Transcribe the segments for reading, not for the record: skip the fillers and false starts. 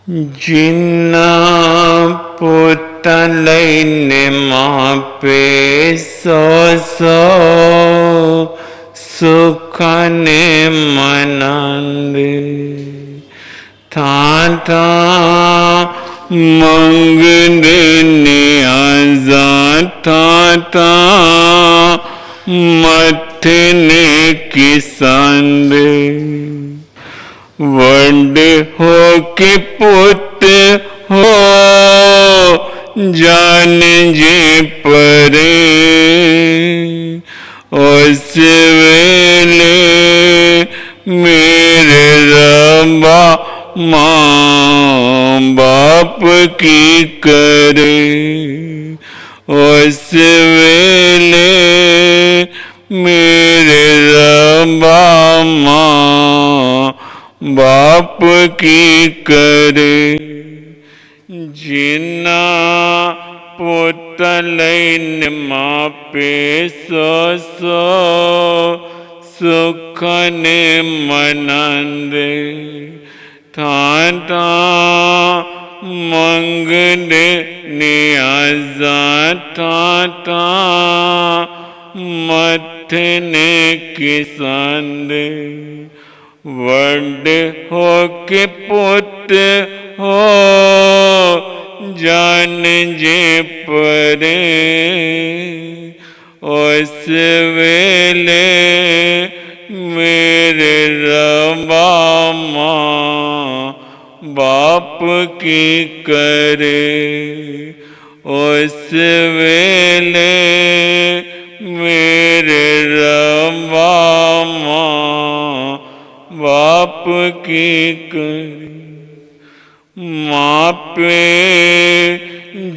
जिन्ना पुत लैने मापे सो सो सुखने मनंदे था मंगने नियाजा था मथने किसंदे वड हो के पुत हो जान जे परे उस वेले मेरे रबा माँ बाप की करे उस वेले मेरे रबा माँ बाप की करे जिन्ना पुत लैन मापे सो सो सुखने मनंदे था मंगने नियाजा था मथने किसंदे वड हो के पुत हो जान जे परे उस वेले मेरे रबा माँ बाप की करे उस वेले मेरे रबा माँ बाप की करे मापे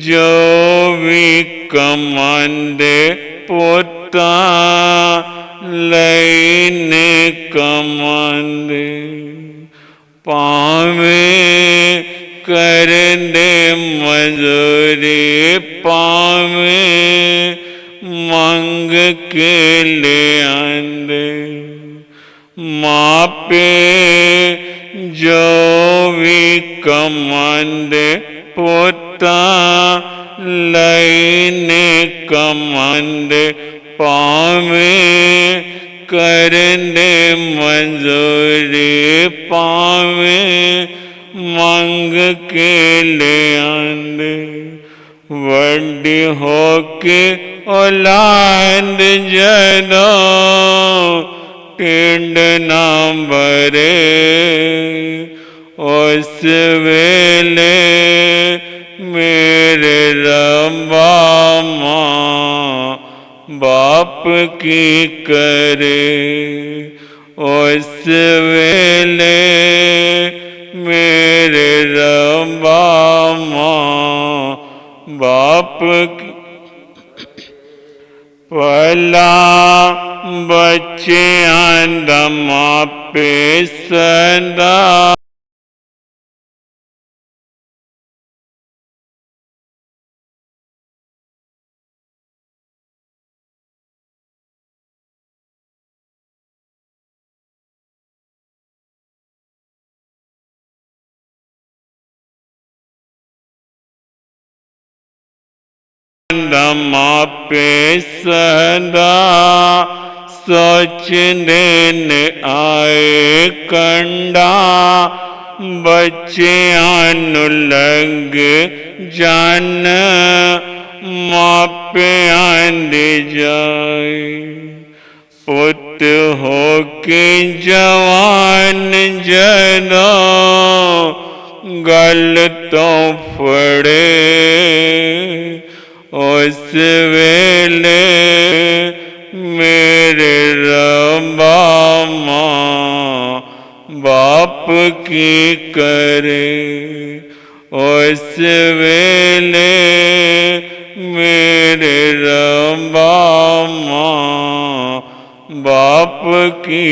जो भी कमांदे पोता लैने कमांदे पावे कर दे मजूरी पावे मांग के ले आंदे मापे जो भी कमांदे पोता लैने कमांदे पावे करने मंजूरी पावे मांग के ले आंदे वड्डी होके औलाद जनो टिंड ना भरे उस वेले मेरे रबा माँ बाप की करे उस वेले मेरे रबा माँ बाप की पला बच्चे आंदा मापे सदा मापे सदा सोच दिन आए कंडा बच्चे लग जान मापे आंदे जाए पुत हो के जवान जनो गल तो फड़े उस वेले मेरे रबा माँ बाप की करे उस वेले मेरे रबा माँ बाप की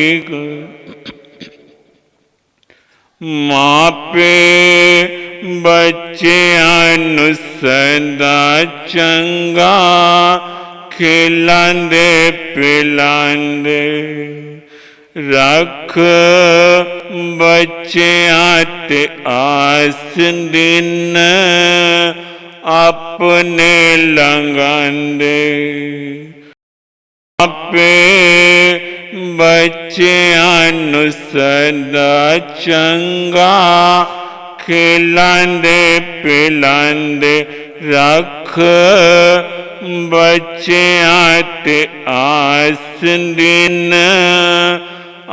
मापे बच्चियां नूं सदा चंगा खिलांदे पिलांदे रख बच्चे आते आस दिन अपने लगन दे। आपे बच्चे आनु सदा चंगा खिलांदे पिलांदे रख बच्चे आते आस दिन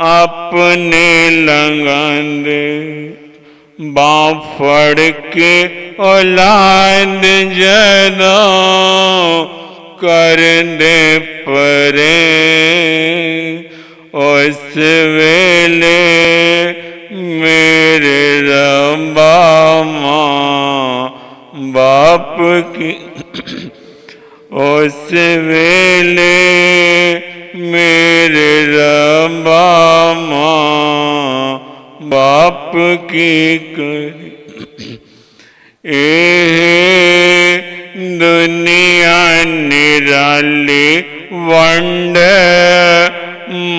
अपने लगन दे। बाँ फड़ के औलाद जदों कर दे परे उस वेले मेरे रब्बा माँ बाप की उस वेले मेरे रब्बा माँ बाप की करे। दुनिया निराली वंड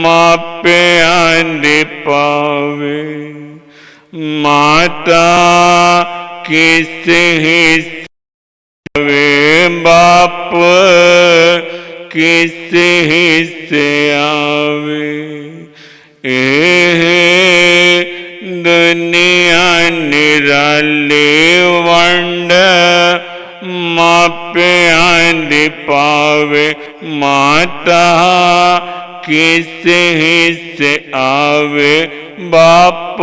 मापे आंदे पावे। माता किस हिस्से बाप किस हिस्से आवे। दुनिया निराले वंड मापे आंदे पावे। माता किस हिस्से आवे बाप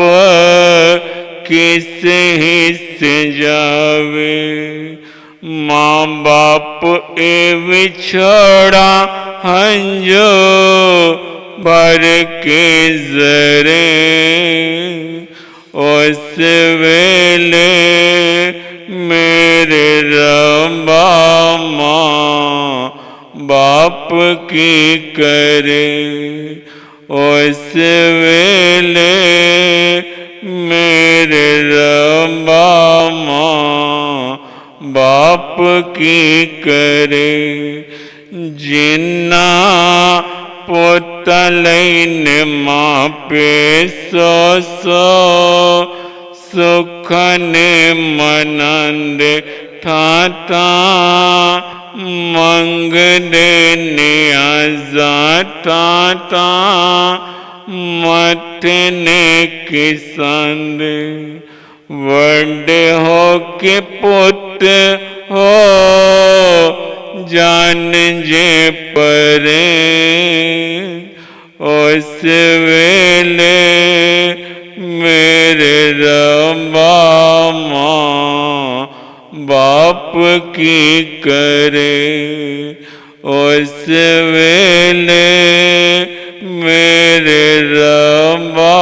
किस हिस्से जावे। माँ बाप ए विछोड़ा हंजो भर के जरे उस वेले मेरे रब्बा माँ बाप की करे। उस वेले मेरे रब्बा माँ बाप की करे। जिन्ना पुतलैन मापे सो सुखन मनंदे थाता मंग देने आजाता मतने किसंदे। वड्डे हो के पुत हो जान जे परे उस वेले मेरे रब्बा माँ बाप की करे। उस वेले मेरे रब्बा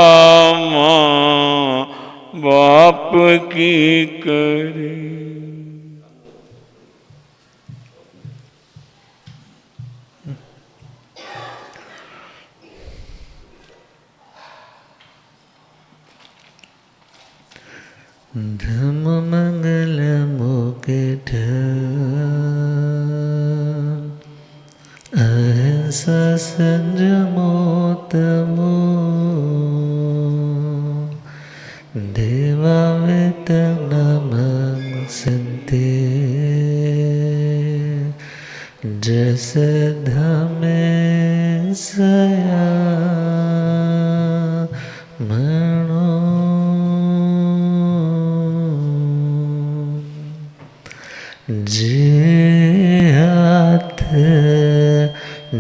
माँ बाप की करे। धम मंगल मुकुट अहिंसा संयमो तमो देवावेत नमः संते जस धमे सया मनो जे हाथ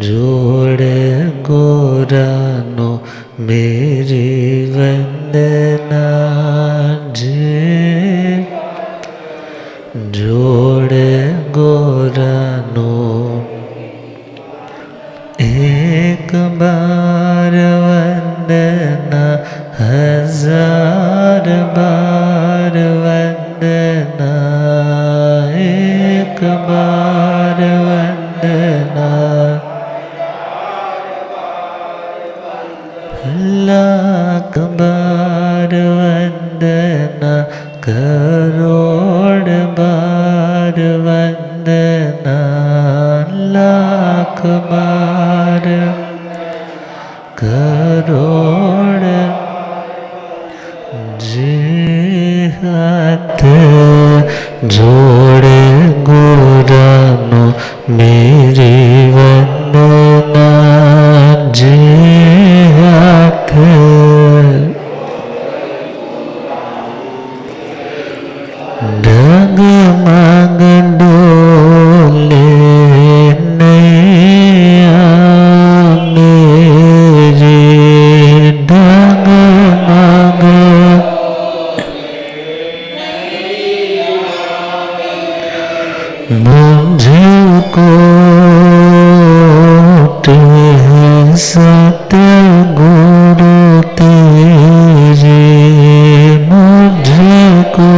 जोड़ गोरानो मेरी वंदना। जे जोड़ गोरानो एक बार वंदना हजार बार वंदना। एक बार वंदना लाख बार वंदना करोड़ बार वंदना। लाख बार करोड़ जे हाथ जोड़े गुरानो मेरी वंदना जे हाथ डगमग डोले नैया मेरी डगमग मुझको सतगुरु तेरे मुझको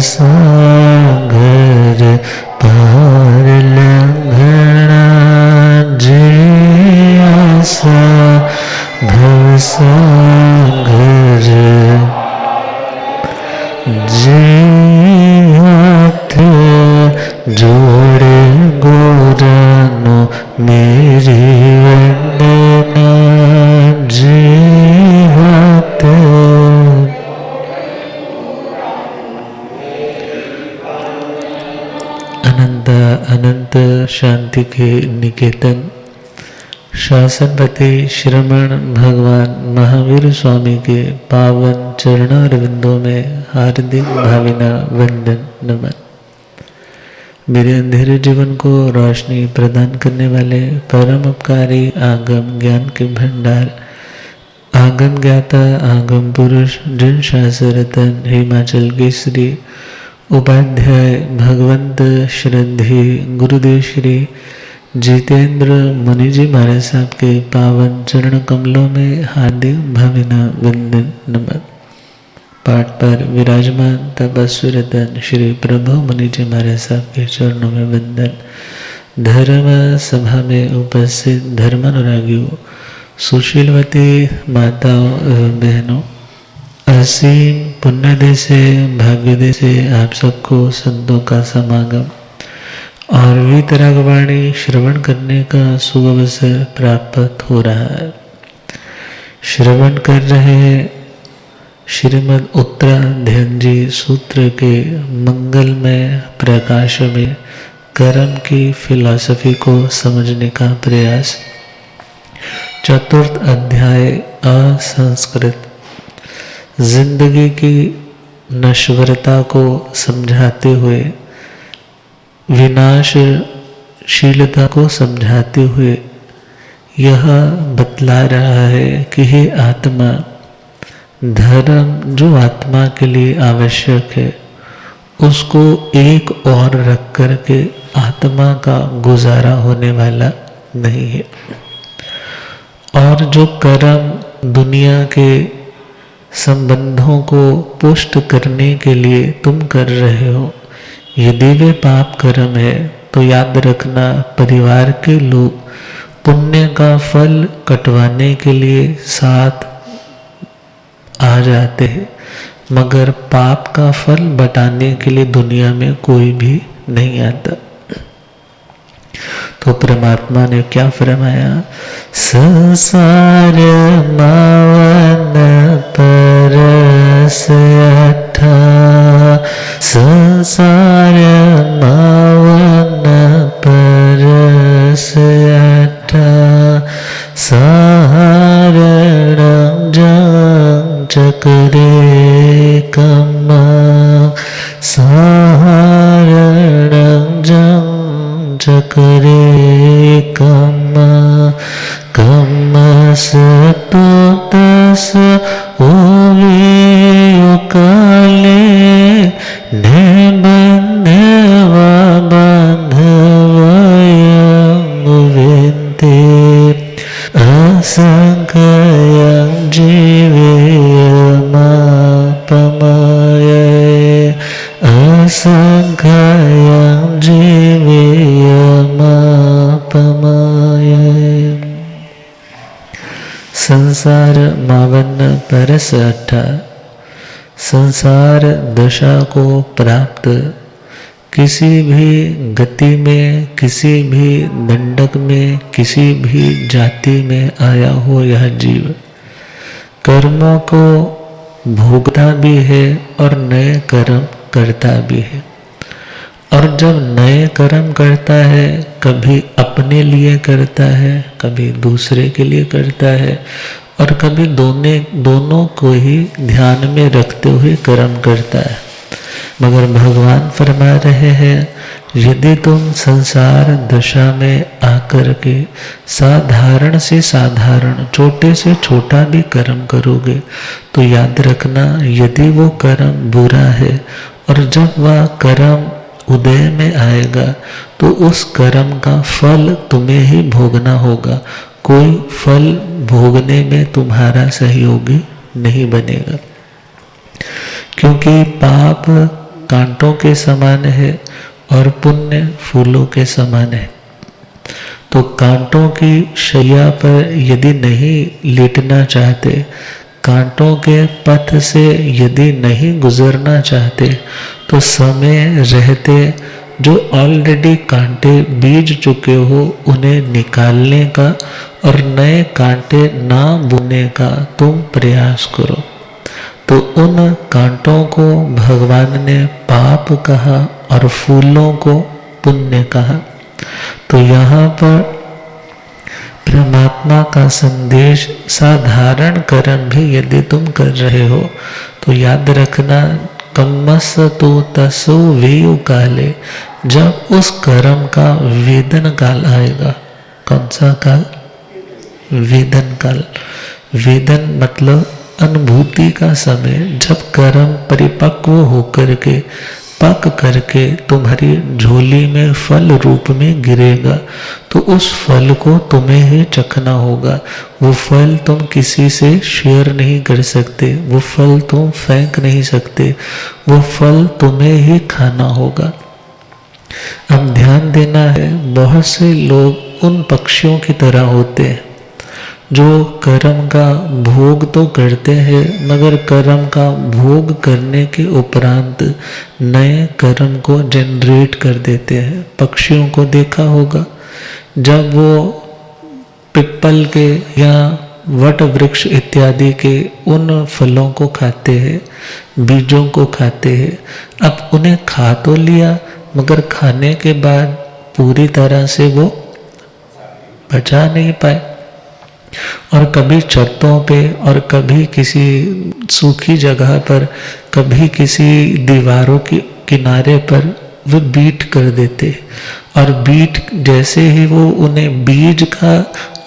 सागर पार लंघना सागर हाथ जोड़े गोरानो मेरी वंदना हाथ अनंत अनंत शांति के निकेतन शासनपति श्रमण भगवान महावीर स्वामी के पावन चरणारविंदों में हार्दिक भावना वंदन नमन। मेरे अंधेरे जीवन को रोशनी प्रदान करने वाले परम उपकारी आगम ज्ञान के भंडार आगम ज्ञाता आगम पुरुष जिन शास्त्ररतन हिमाचल केसरी उपाध्याय भगवंत श्रद्धे गुरुदेव श्री जितेंद्र मुनि जी महाराज साहब के पावन चरण कमलों में हार्दिक भावना वंदन नमन। पाठ पर विराजमान तपस्वी रतन श्री प्रभु मुनि जी महाराज साहब के चरणों में वंदन। धर्म सभा में उपस्थित धर्मानुरागियों, सुशीलवती माताओं एवं बहनों, असीम पुण्यदय से भाग्योदय से आप सबको संतों का समागम और वीतरागवाणी श्रवण करने का शुभ अवसर प्राप्त हो रहा है। श्रवण कर रहे हैं श्रीमद् उत्तराध्ययन जी सूत्र के मंगलमय प्रकाश में कर्म की फिलॉसफी को समझने का प्रयास। चतुर्थ अध्याय असंस्कृत जिंदगी की नश्वरता को समझाते हुए, विनाशशीलता को समझाते हुए यह बतला रहा है कि हे आत्मा, धर्म जो आत्मा के लिए आवश्यक है उसको एक और रख करके आत्मा का गुजारा होने वाला नहीं है। और जो कर्म दुनिया के संबंधों को पुष्ट करने के लिए तुम कर रहे हो, यदि वे पाप कर्म है तो याद रखना परिवार के लोग पुण्य का फल कटवाने के लिए साथ आ जाते हैं, मगर पाप का फल बटाने के लिए दुनिया में कोई भी नहीं आता। तो परमात्मा ने क्या फरमाया? संसार मावन परस अठा, संसार मावन परस अठा, सहारण चक्रे कम्मा, सहारण चक्रे कम्मा, कम्मस तो तस ओवे काले ने बंधवा बांधवयं विन्ते असंख्यं जीवेयमापमय, असंख्यं जीवेयमापमय। संसार मावन परस अठा, संसार दशा को प्राप्त किसी भी गति में, किसी भी दंडक में, किसी भी जाति में आया हो यह जीव कर्मों को भोगता भी है और नए कर्म करता भी है। और जब नए कर्म करता है, कभी अपने लिए करता है, कभी दूसरे के लिए करता है, और कभी दोनों को ही ध्यान में रखते हुए कर्म करता है। मगर भगवान फरमा रहे हैं, यदि तुम संसार दशा में आकर के साधारण से साधारण, छोटे से छोटा भी कर्म करोगे तो याद रखना, यदि वो कर्म बुरा है और जब वह कर्म उदय में आएगा तो उस कर्म का फल तुम्हें ही भोगना होगा। कोई फल भोगने में तुम्हारा सहयोगी नहीं बनेगा, क्योंकि पाप कांटों के समान है और पुण्य फूलों के समान है। तो कांटों की शैया पर यदि नहीं लेटना चाहते, कांटों के पथ से यदि नहीं गुजरना चाहते, तो समय रहते जो ऑलरेडी कांटे बीज चुके हो उन्हें निकालने का और नए कांटे ना बोने का तुम प्रयास करो। तो उन कांटों को भगवान ने पाप कहा और फूलों को पुण्य कहा। तो यहाँ पर परमात्मा का संदेश, साधारण कर्म भी यदि तुम कर रहे हो तो याद रखना, कम्मस तो तसो वेयु काले, जब उस कर्म का वेदन काल आएगा। कौन सा काल? वेदन काल। वेदन मतलब अनुभूति का समय, जब कर्म परिपक्व होकर के पक करके तुम्हारी झोली में फल रूप में गिरेगा, तो उस फल को तुम्हें ही चखना होगा। वो फल तुम किसी से शेयर नहीं कर सकते, वो फल तुम फेंक नहीं सकते, वो फल तुम्हें ही खाना होगा। अब ध्यान देना है, बहुत से लोग उन पक्षियों की तरह होते हैं जो कर्म का भोग तो करते हैं, मगर कर्म का भोग करने के उपरांत नए कर्म को जनरेट कर देते हैं। पक्षियों को देखा होगा, जब वो पिप्पल के या वट वृक्ष इत्यादि के उन फलों को खाते हैं, बीजों को खाते हैं, अब उन्हें खा तो लिया, मगर खाने के बाद पूरी तरह से वो पचा नहीं पाए। और कभी छतों पे और कभी किसी सूखी जगह पर, कभी किसी दीवारों के किनारे पर वो बीट कर देते, और बीट जैसे ही वो उन्हें बीज का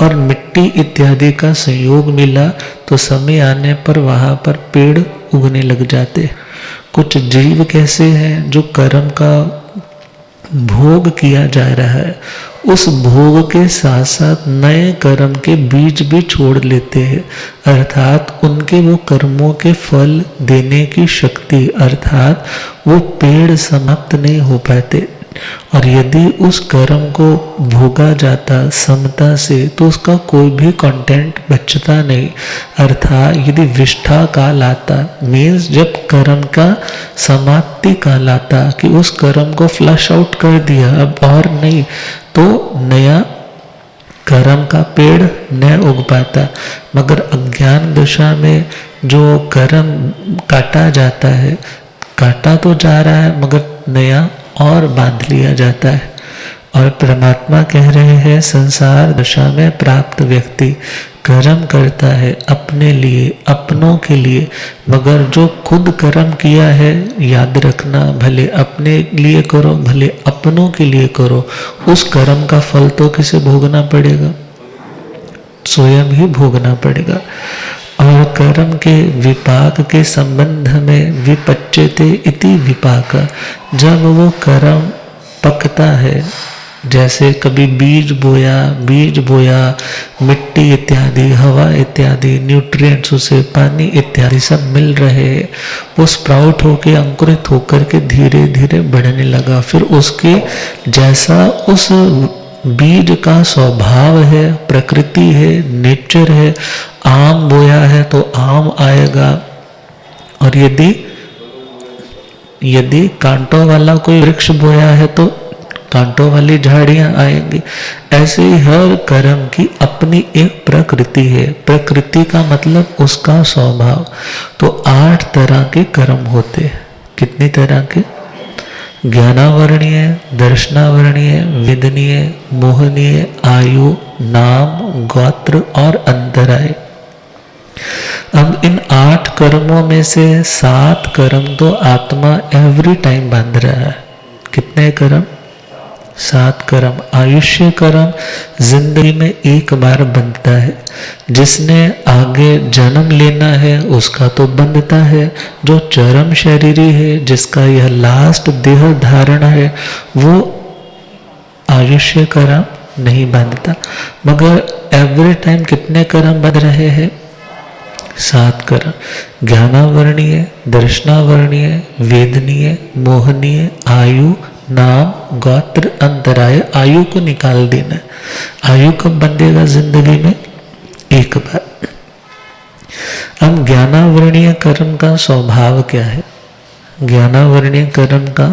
और मिट्टी इत्यादि का संयोग मिला, तो समय आने पर वहाँ पर पेड़ उगने लग जाते। कुछ जीव कैसे हैं जो कर्म का भोग किया जा रहा है, उस भोग के साथ साथ नए कर्म के बीज भी छोड़ लेते हैं, अर्थात उनके वो कर्मों के फल देने की शक्ति, अर्थात वो पेड़ समाप्त नहीं हो पाते। और यदि उस कर्म को भोगा जाता समता से, तो उसका कोई भी कंटेंट बचता नहीं। अर्थात यदि विष्ठा काल आता, मीन्स जब कर्म का समाप्ति काल आता कि उस कर्म को फ्लश आउट कर दिया, अब और नहीं, तो नया कर्म का पेड़ न उग पाता। मगर अज्ञान दशा में जो कर्म काटा जाता है, काटा तो जा रहा है मगर नया और बांध लिया जाता है। और परमात्मा कह रहे हैं, संसार दशा में प्राप्त व्यक्ति कर्म करता है अपने लिए, अपनों के लिए, मगर जो खुद कर्म किया है, याद रखना, भले अपने लिए करो भले अपनों के लिए करो, उस कर्म का फल तो किसे भोगना पड़ेगा? स्वयं ही भोगना पड़ेगा। और कर्म के विपाक के संबंध में विपच्यते इति विपाक, जब वो कर्म पकता है, जैसे कभी बीज बोया, मिट्टी इत्यादि, हवा इत्यादि, न्यूट्रिएंट्स उसे पानी इत्यादि सब मिल रहे, वो स्प्राउट होके अंकुरित होकर के धीरे धीरे बढ़ने लगा। फिर उसके जैसा उस बीज का स्वभाव है, प्रकृति है, नेचर है, आम बोया है तो आम आएगा, और यदि कांटों वाला कोई वृक्ष बोया है तो कांटों वाली झाड़ियां आएंगी। ऐसे ही हर कर्म की अपनी एक प्रकृति है। प्रकृति का मतलब उसका स्वभाव। तो 8 तरह के कर्म होते हैं। कितनी तरह के? ज्ञानावरणीय, दर्शनावरणीय, वेदनीय, मोहनीय, आयु, नाम, गोत्र और अंतराय। अब इन 8 कर्मों में से 7 कर्म तो आत्मा एवरी टाइम बांध रहा है। कितने कर्म? 7 कर्म। आयुष्य कर्म जिंदगी में एक बार बनता है। जिसने आगे जन्म लेना है उसका तो बनता है। जो चरम शरीरी है, जिसका यह लास्ट देह धारण है, वो आयुष्य कर्म नहीं बांधता। मगर एवरी टाइम कितने कर्म बन रहे हैं? 7 कर्म। ज्ञानावरणीय, दर्शनावरणीय, वेदनीय, मोहनीय, आयु, नाम, गोत्र, अंतराय। आयु को निकाल देना। आयु कब बंधेगा जिंदगी में? एक बार। अब ज्ञानावरणीय कर्म का स्वभाव क्या है? ज्ञानावरणीय कर्म का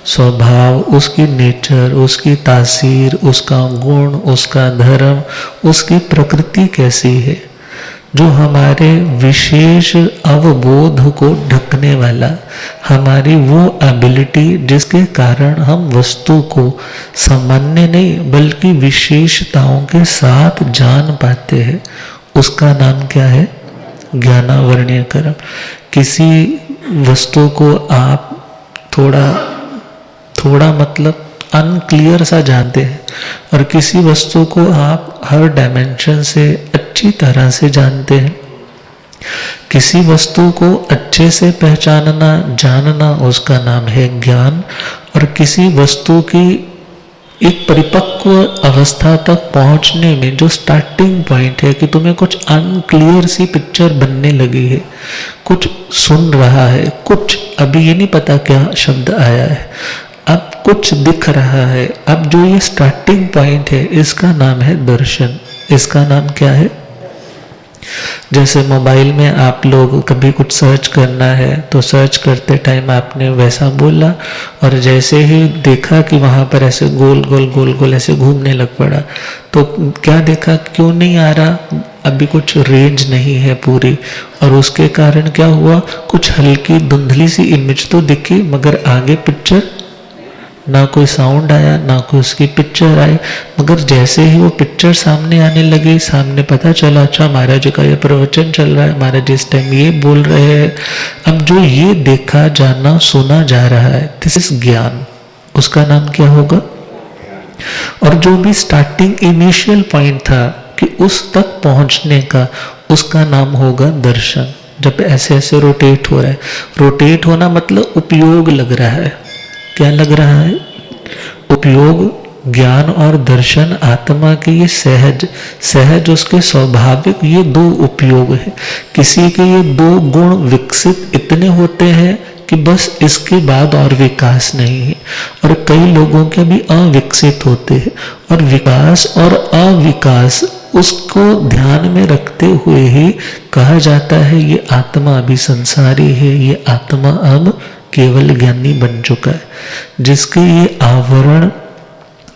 स्वभाव, उसकी नेचर, उसकी तासीर, उसका गुण, उसका धर्म, उसकी प्रकृति कैसी है? जो हमारे विशेष अवबोध को ढकने वाला, हमारी वो एबिलिटी जिसके कारण हम वस्तु को सामान्य नहीं बल्कि विशेषताओं के साथ जान पाते हैं, उसका नाम क्या है? ज्ञानावरणीय कर्म। किसी वस्तु को आप थोड़ा मतलब अनक्लियर सा जानते हैं और किसी वस्तु को आप हर डायमेंशन से अच्छी तरह से जानते हैं। किसी वस्तु को अच्छे से पहचानना, जानना, उसका नाम है ज्ञान। और किसी वस्तु की एक परिपक्व अवस्था तक पहुंचने में जो स्टार्टिंग पॉइंट है कि तुम्हें कुछ अनक्लियर सी पिक्चर बनने लगी है, कुछ सुन रहा है, कुछ अभी ये नहीं पता क्या शब्द आया है, अब कुछ दिख रहा है, अब जो ये स्टार्टिंग पॉइंट है इसका नाम है दर्शन। इसका नाम क्या है? जैसे मोबाइल में आप लोग कभी कुछ सर्च करना है तो सर्च करते टाइम आपने वैसा बोला और जैसे ही देखा कि वहाँ पर ऐसे गोल गोल गोल गोल ऐसे घूमने लग पड़ा तो क्या देखा? क्यों नहीं आ रहा? अभी कुछ रेंज नहीं है पूरी। और उसके कारण क्या हुआ? कुछ हल्की धुंधली सी इमेज तो दिखी मगर आगे पिक्चर, ना कोई साउंड आया ना कोई उसकी पिक्चर आई। मगर जैसे ही वो पिक्चर सामने आने लगी, सामने पता चला अच्छा महाराज जी का ये प्रवचन चल रहा है, महाराज जी इस टाइम ये बोल रहे हैं। अब जो ये देखा, जाना, सुना जा रहा है, दिस इज ज्ञान। उसका नाम क्या होगा? और जो भी स्टार्टिंग इनिशियल पॉइंट था कि उस तक पहुंचने का, उसका नाम होगा दर्शन। जब ऐसे ऐसे रोटेट हो रहा है, रोटेट होना मतलब उपयोग लग रहा है। क्या लग रहा है? उपयोग। ज्ञान और दर्शन आत्मा के ये सहज उसके स्वाभाविक ये 2 उपयोग है। किसी के ये 2 गुण विकसित इतने होते हैं कि बस इसके बाद और विकास नहीं है। और कई लोगों के भी अविकसित होते हैं। और विकास और अविकास उसको ध्यान में रखते हुए ही कहा जाता है ये आत्मा अभी संसारी है, ये आत्मा अब केवल ज्ञानी बन चुका है। जिसके ये आवरण,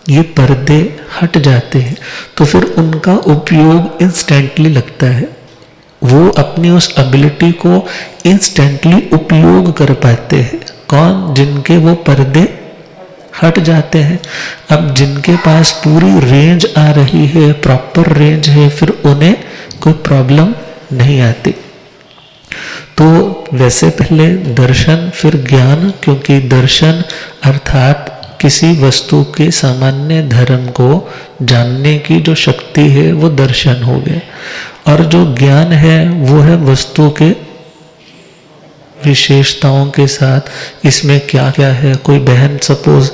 ये पर्दे हट जाते हैं तो फिर उनका उपयोग इंस्टेंटली लगता है। वो अपनी उस एबिलिटी को इंस्टेंटली उपयोग कर पाते हैं। कौन? जिनके वो पर्दे हट जाते हैं। अब जिनके पास पूरी रेंज आ रही है, प्रॉपर रेंज है, फिर उन्हें कोई प्रॉब्लम नहीं आती। तो वैसे पहले दर्शन फिर ज्ञान, क्योंकि दर्शन अर्थात किसी वस्तु के सामान्य धर्म को जानने की जो शक्ति है वो दर्शन हो गया। और जो ज्ञान है वो है वस्तु के विशेषताओं के साथ इसमें क्या क्या है। कोई बहन सपोज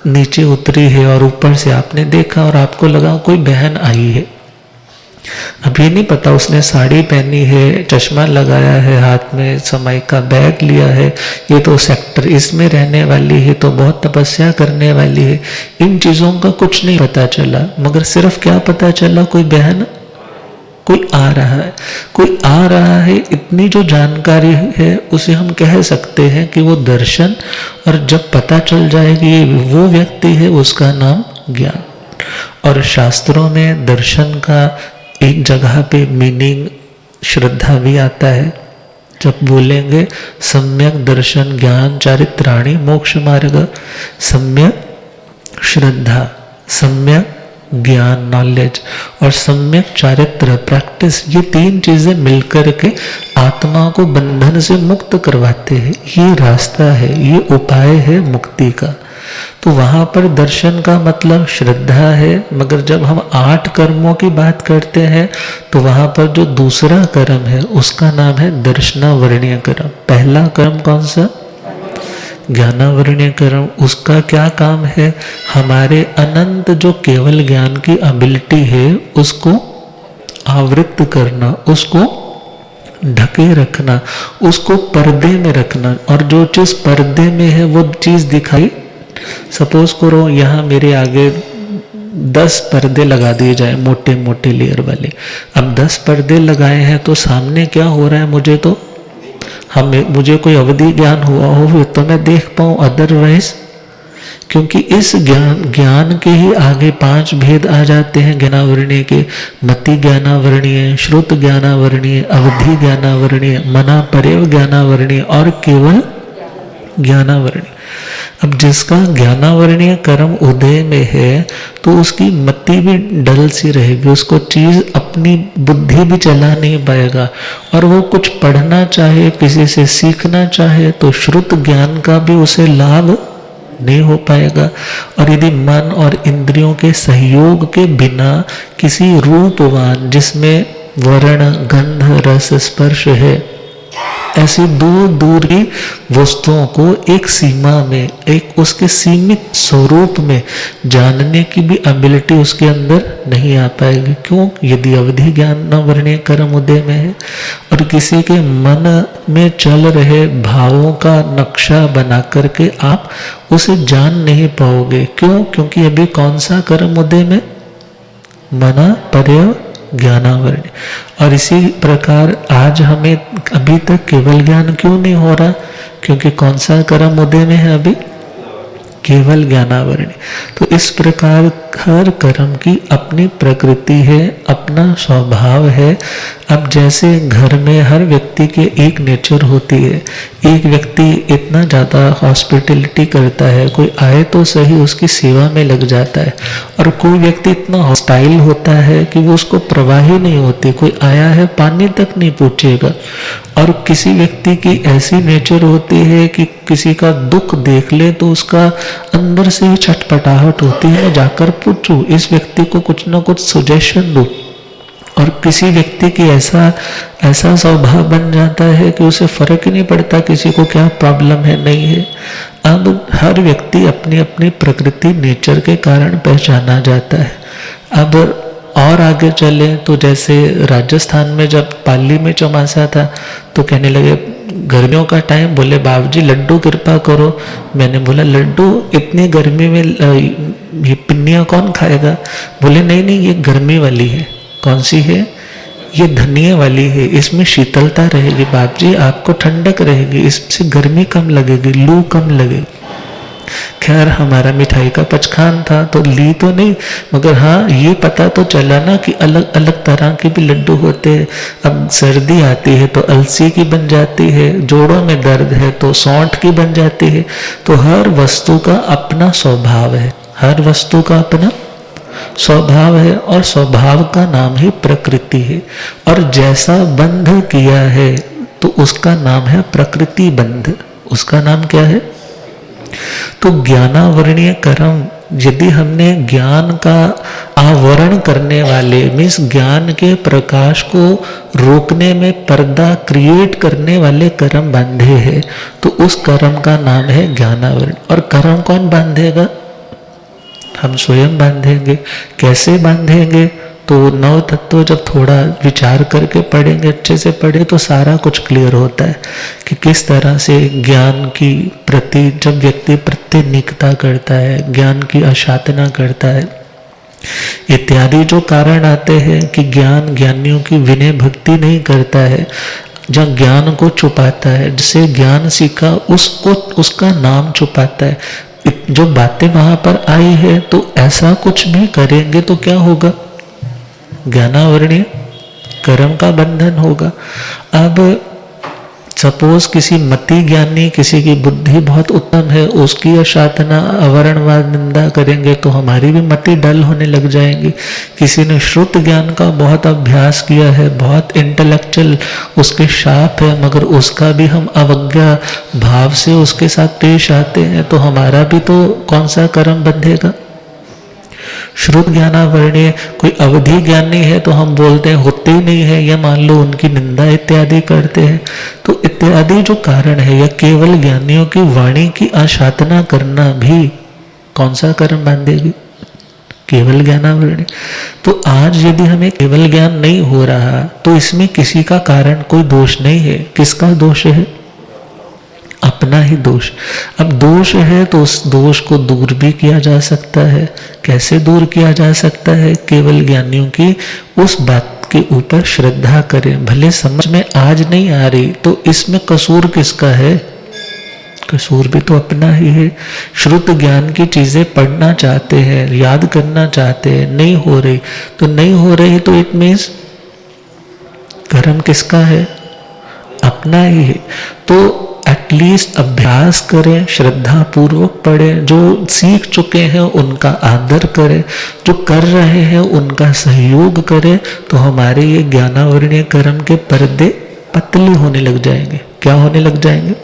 नीचे उतरी है और ऊपर से आपने देखा और आपको लगा कोई बहन आई है। अब ये नहीं पता उसने साड़ी पहनी है, चश्मा लगाया है, हाथ में समय का बैग लिया है, ये तो सेक्टर इसमें रहने वाली है, तो बहुत तपस्या करने वाली है। इन चीज़ों का कुछ नहीं पता चला, मगर सिर्फ क्या पता चला? कोई बहन कोई आ रहा है, कोई आ रहा है, इतनी जो जानकारी है उसे हम कह सकते हैं कि वो दर्शन। और जब पता चल जाए कि ये वो व्यक्ति है, उसका नाम ज्ञान। और शास्त्रों में दर्शन का एक जगह पे मीनिंग श्रद्धा भी आता है। जब बोलेंगे सम्यक दर्शन ज्ञान चारित्राणि मोक्ष मार्ग, सम्यक श्रद्धा, सम्यक ज्ञान नॉलेज और सम्यक चारित्र प्रैक्टिस, ये तीन चीजें मिलकर के आत्मा को बंधन से मुक्त करवाते हैं। ये रास्ता है, ये उपाय है मुक्ति का। तो वहां पर दर्शन का मतलब श्रद्धा है। मगर जब हम 8 कर्मों की बात करते हैं तो वहां पर जो दूसरा कर्म है उसका नाम है दर्शनावरणीय कर्म। पहला कर्म कौन सा? ज्ञानावरणीय कर्म। उसका क्या काम है? हमारे अनंत जो केवल ज्ञान की एबिलिटी है उसको आवृत करना, उसको ढके रखना, उसको पर्दे में रखना। और जो चीज पर्दे में है वो चीज दिखाई, सपोज करो यहाँ मेरे आगे 10 पर्दे लगा दिए जाए, मोटे मोटे लेयर वाले। अब 10 पर्दे लगाए हैं तो सामने क्या हो रहा है मुझे कोई अवधि ज्ञान हुआ हो तो मैं देख पाऊं, अदरवाइज क्योंकि इस ज्ञान के ही आगे 5 भेद आ जाते हैं ज्ञानावरणीय के। मति ज्ञानावरणीय, श्रुत ज्ञानावरणीय, अवधि ज्ञानावरणीय, मना परेव ज्ञानावरणीय और केवल ज्ञानावरणीय। अब जिसका ज्ञानावरणीय कर्म उदय में है तो उसकी मति भी डल सी रहेगी, उसको चीज अपनी बुद्धि भी चला नहीं पाएगा। और वो कुछ पढ़ना चाहे, किसी से सीखना चाहे तो श्रुत ज्ञान का भी उसे लाभ नहीं हो पाएगा। और यदि मन और इंद्रियों के सहयोग के बिना किसी रूपवान जिसमें वर्ण गंध रस स्पर्श है, ऐसी दूर दूर की वस्तुओं को एक सीमा में, एक उसके सीमित स्वरूप में जानने की भी एबिलिटी उसके अंदर नहीं आ पाएगी। क्यों? यदि अवधि ज्ञानावरणीय कर्म उदय में है। और किसी के मन में चल रहे भावों का नक्शा बना करके आप उसे जान नहीं पाओगे। क्यों? क्योंकि अभी कौन सा कर्म उदय में? मना पर्यव ज्ञानावरणीय। और इसी प्रकार आज हमें अभी तक केवल ज्ञान क्यों नहीं हो रहा? क्योंकि कौन सा कर्म उदय में है अभी? केवल ज्ञानावरणीय। तो इस प्रकार हर कर्म की अपनी प्रकृति है, अपना स्वभाव है। अब जैसे घर में हर व्यक्ति के एक नेचर होती है। एक व्यक्ति इतना ज़्यादा हॉस्पिटलिटी करता है, कोई आए तो सही उसकी सेवा में लग जाता है। और कोई व्यक्ति इतना हॉस्टाइल होता है कि वो उसको परवाह ही नहीं होती, कोई आया है पानी तक नहीं पूछेगा। और किसी व्यक्ति की ऐसी नेचर होती है कि किसी का दुख देख ले तो उसका अंदर से ही छटपटाहट होती है, मैं जाकर पूछूं, इस व्यक्ति को कुछ ना कुछ सजेशन दूं। और किसी व्यक्ति की ऐसा स्वभाव बन जाता है कि उसे फर्क ही नहीं पड़ता किसी को क्या प्रॉब्लम है नहीं है। अब हर व्यक्ति अपनी अपनी प्रकृति नेचर के कारण पहचाना जाता है। अब और आगे चले तो जैसे राजस्थान में जब पाली में चौमासा था तो कहने लगे गर्मियों का टाइम, बोले बाबू जी लड्डू कृपा करो। मैंने बोला लड्डू इतनी गर्मी में ये पिन्नियाँ कौन खाएगा? बोले नहीं ये गर्मी वाली है। कौन सी है? ये धनिया वाली है, इसमें शीतलता रहेगी बाप जी, आपको ठंडक रहेगी, इससे गर्मी कम लगेगी, लू कम लगेगी। खैर हमारा मिठाई का पचखान था तो ली तो नहीं, मगर हाँ ये पता तो चला ना कि अलग अलग तरह के भी लड्डू होते हैं। अब सर्दी आती है तो अलसी की बन जाती है, जोड़ों में दर्द है तो सौंठ की बन जाती है। तो हर वस्तु का अपना स्वभाव है, हर वस्तु का अपना स्वभाव है और स्वभाव का नाम ही प्रकृति है। और जैसा बंध किया है तो उसका नाम है प्रकृति बंध। उसका नाम क्या है? तो ज्ञानावरणीय कर्म, यदि हमने ज्ञान का आवरण करने वाले मीन्स ज्ञान के प्रकाश को रोकने में पर्दा क्रिएट करने वाले कर्म बांधे हैं तो उस कर्म का नाम है ज्ञानावरण। और कर्म कौन बांधेगा? हम स्वयं बांधेंगे। कैसे बांधेंगे? तो नव तत्व जब थोड़ा विचार करके पढ़ेंगे, अच्छे से पढ़े तो सारा कुछ क्लियर होता है कि किस तरह से ज्ञान की प्रति जब व्यक्ति प्रतिनिकता करता है, ज्ञान की अशातना करता है, इत्यादि जो कारण आते हैं कि ज्ञान ज्ञानियों की विनय भक्ति नहीं करता है, जब ज्ञान को छुपाता है, जिसे ज्ञान सीखा उसको उसका नाम छुपाता है। जो बातें वहां पर आई है तो ऐसा कुछ भी करेंगे तो क्या होगा, ज्ञानावरणीय कर्म का बंधन होगा। अब सपोज किसी मति ज्ञानी, किसी की बुद्धि बहुत उत्तम है, उसकी अशातना अवरणवाद निंदा करेंगे तो हमारी भी मति डल होने लग जाएंगी। किसी ने श्रुत ज्ञान का बहुत अभ्यास किया है, बहुत इंटेलेक्चुअल उसके शाप है, मगर उसका भी हम अवज्ञा भाव से उसके साथ पेश आते हैं तो हमारा भी तो कौन सा कर्म बंधेगा। श्रुत ज्ञानावरणीय कोई अवधि ज्ञानी है तो हम बोलते हैं होते ही नहीं है, या मान लो उनकी निंदा इत्यादि करते हैं। तो इत्यादि जो कारण है, या केवल ज्ञानियों की वाणी की आशातना करना भी कौन सा कर्म बांधेगी, केवल ज्ञानावरणीय। तो आज यदि हमें केवल ज्ञान नहीं हो रहा तो इसमें किसी का कारण कोई दोष नहीं है। किसका दोष है, अपना ही दोष। अब दोष है तो उस दोष को दूर भी किया जा सकता है। कैसे दूर किया जा सकता है, केवल ज्ञानियों की उस बात के ऊपर श्रद्धा करें। भले समझ में आज नहीं आ रही तो इसमें कसूर किसका है, कसूर भी तो अपना ही है। श्रुत ज्ञान की चीजें पढ़ना चाहते हैं, याद करना चाहते हैं, नहीं हो रही तो नहीं हो रही, तो इट मीन्स कर्म किसका है, अपना ही है। तो एटलीस्ट अभ्यास करें, श्रद्धा पूर्वक पढ़ें, जो सीख चुके हैं उनका आदर करें, जो कर रहे हैं उनका सहयोग करें, तो हमारे ये ज्ञानावरणीय कर्म के पर्दे पतले होने लग जाएंगे। क्या होने लग जाएंगे,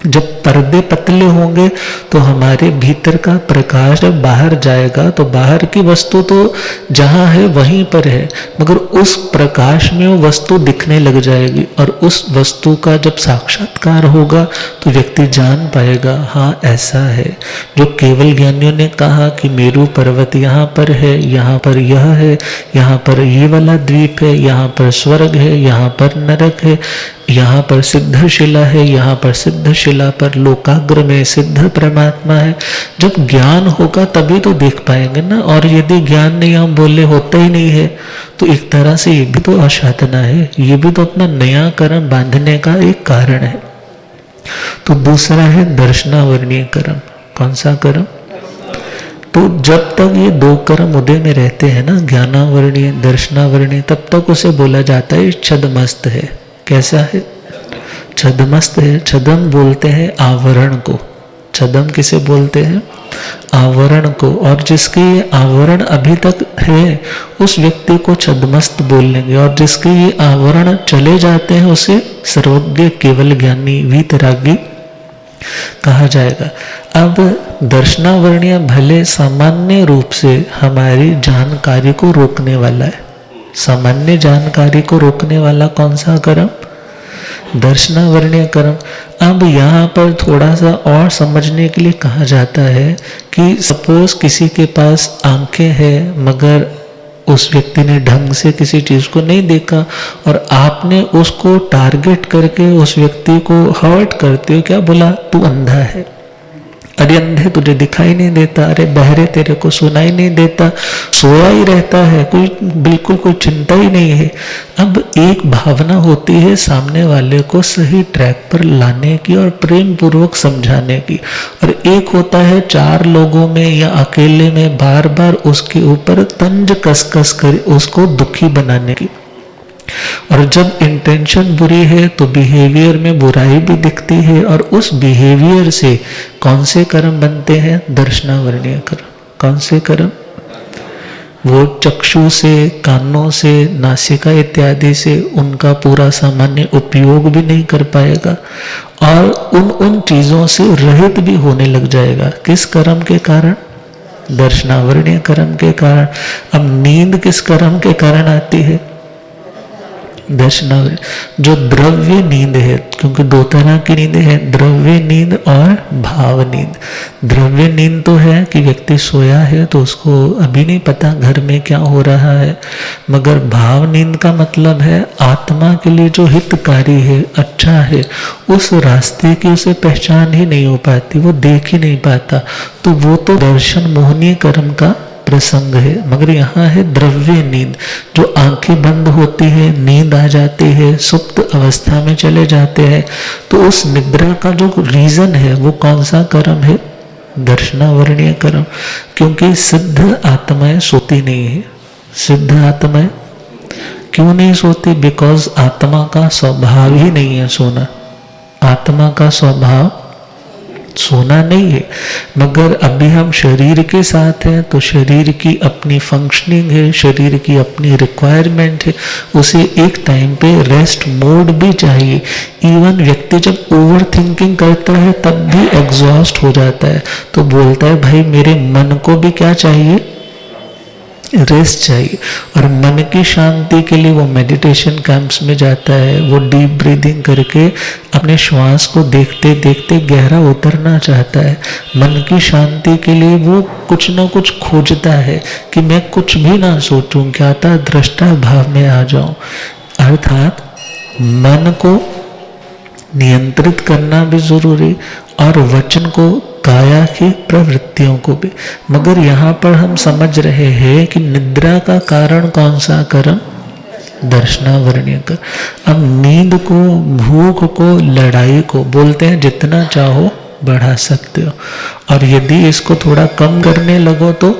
जब पर्दे पतले होंगे तो हमारे भीतर का प्रकाश जब बाहर जाएगा तो बाहर की वस्तु तो जहाँ है वहीं पर है, मगर उस प्रकाश में वो वस्तु दिखने लग जाएगी। और उस वस्तु का जब साक्षात्कार होगा तो व्यक्ति जान पाएगा, हाँ ऐसा है। जो केवल ज्ञानियों ने कहा कि मेरू पर्वत यहाँ पर है, यहाँ पर यह है, यहाँ पर ये वाला द्वीप है, यहाँ पर स्वर्ग है, यहाँ पर नरक है, यहाँ पर सिद्ध शिला है, यहाँ पर सिद्ध शिला पर लोकाग्र में सिद्ध परमात्मा है। जब ज्ञान होगा तभी तो देख पाएंगे ना। और यदि ज्ञान नहीं, हम बोले होता ही नहीं है, तो एक तरह से ये भी तो अशातना है, ये भी तो अपना नया कर्म बांधने का एक कारण है। तो दूसरा है दर्शनावरणीय कर्म। कौन सा कर्म, तो जब तक ये दो कर्म उदय में रहते हैं ना, ज्ञानावरणीय दर्शनावरणीय, तब तक उसे बोला जाता है छदमस्त है। कैसा है, छदमस्त है। छदम बोलते हैं आवरण को, छदम किसे बोलते हैं, आवरण को। और जिसके ये आवरण अभी तक है उस व्यक्ति को छदमस्त बोलेंगे, और जिसके ये आवरण चले जाते हैं उसे सर्वज्ञ केवल ज्ञानी वीतरागी कहा जाएगा। अब दर्शनावरणीय भले सामान्य रूप से हमारी जानकारी को रोकने वाला है। सामान्य जानकारी को रोकने वाला कौन सा कर्म, दर्शनावरणीय कर्म। अब यहाँ पर थोड़ा सा और समझने के लिए कहा जाता है कि सपोज किसी के पास आंखें हैं मगर उस व्यक्ति ने ढंग से किसी चीज को नहीं देखा, और आपने उसको टारगेट करके उस व्यक्ति को हर्ट करते हो, क्या बोला, तू अंधा है, अरे अंधे तुझे दिखाई नहीं देता, अरे बहरे तेरे को सुनाई नहीं देता, सोया ही रहता है, कोई बिल्कुल कोई चिंता ही नहीं है। अब एक भावना होती है सामने वाले को सही ट्रैक पर लाने की और प्रेम पूर्वक समझाने की, और एक होता है चार लोगों में या अकेले में बार बार उसके ऊपर तंज कस कर उसको दुखी बनाने की। और जब इंटेंशन बुरी है तो बिहेवियर में बुराई भी दिखती है, और उस बिहेवियर से कौन से कर्म बनते हैं, दर्शनावरणीय कर्म। कौन से कर्म, वो चक्षु से, कानों से, नासिका इत्यादि से उनका पूरा सामान्य उपयोग भी नहीं कर पाएगा, और उन चीजों से रहित भी होने लग जाएगा। किस कर्म के कारण, दर्शनावरणीय कर्म के कारण। अब नींद किस कर्म के कारण आती है, दर्शनावरणीय। जो द्रव्य नींद है, क्योंकि दो तरह की नींद है, द्रव्य नींद और भाव नींद। द्रव्य नींद तो है कि व्यक्ति सोया है तो उसको अभी नहीं पता घर में क्या हो रहा है, मगर भाव नींद का मतलब है आत्मा के लिए जो हितकारी है, अच्छा है, उस रास्ते की उसे पहचान ही नहीं हो पाती, वो देख ही नहीं पाता, तो वो तो दर्शन मोहनीय कर्म का प्रसंग है, मगर यहाँ है द्रव्य नींद। जो आंखें बंद होती है, नींद आ जाती है, सुप्त अवस्था में चले जाते हैं, तो उस निद्रा का जो रीजन है वो कौन सा कर्म है? दर्शनावरणीय कर्म। क्योंकि सिद्ध आत्माएं सोती नहीं है। सिद्ध आत्माएं क्यों नहीं सोती? बिकॉज आत्मा का स्वभाव ही नहीं है सोना। आत्मा का स्वभाव सोना नहीं है। मगर अभी हम शरीर के साथ हैं, तो शरीर की अपनी फंक्शनिंग है, शरीर की अपनी रिक्वायरमेंट है, उसे एक टाइम पे रेस्ट मोड भी चाहिए। इवन व्यक्ति जब ओवर थिंकिंग करता है तब भी एग्जॉस्ट हो जाता है, तो बोलता है भाई मेरे मन को भी क्या चाहिए? रेस्ट चाहिए। और मन की शांति के लिए वो मेडिटेशन कैंप्स में जाता है, वो डीप ब्रीदिंग करके अपने श्वास को देखते देखते गहरा उतरना चाहता है। मन की शांति के लिए वो कुछ ना कुछ खोजता है कि मैं कुछ भी ना सोचूं, क्या था दृष्टा भाव में आ जाऊं। अर्थात मन को नियंत्रित करना भी जरूरी और वचन को, काया की प्रवृत्तियों को भी। मगर यहाँ पर हम समझ रहे हैं कि निद्रा का कारण कौन सा कर्म? दर्शनावरणीय कर्म। अब नींद को, भूख को, लड़ाई को बोलते हैं जितना चाहो बढ़ा सकते हो, और यदि इसको थोड़ा कम करने लगो तो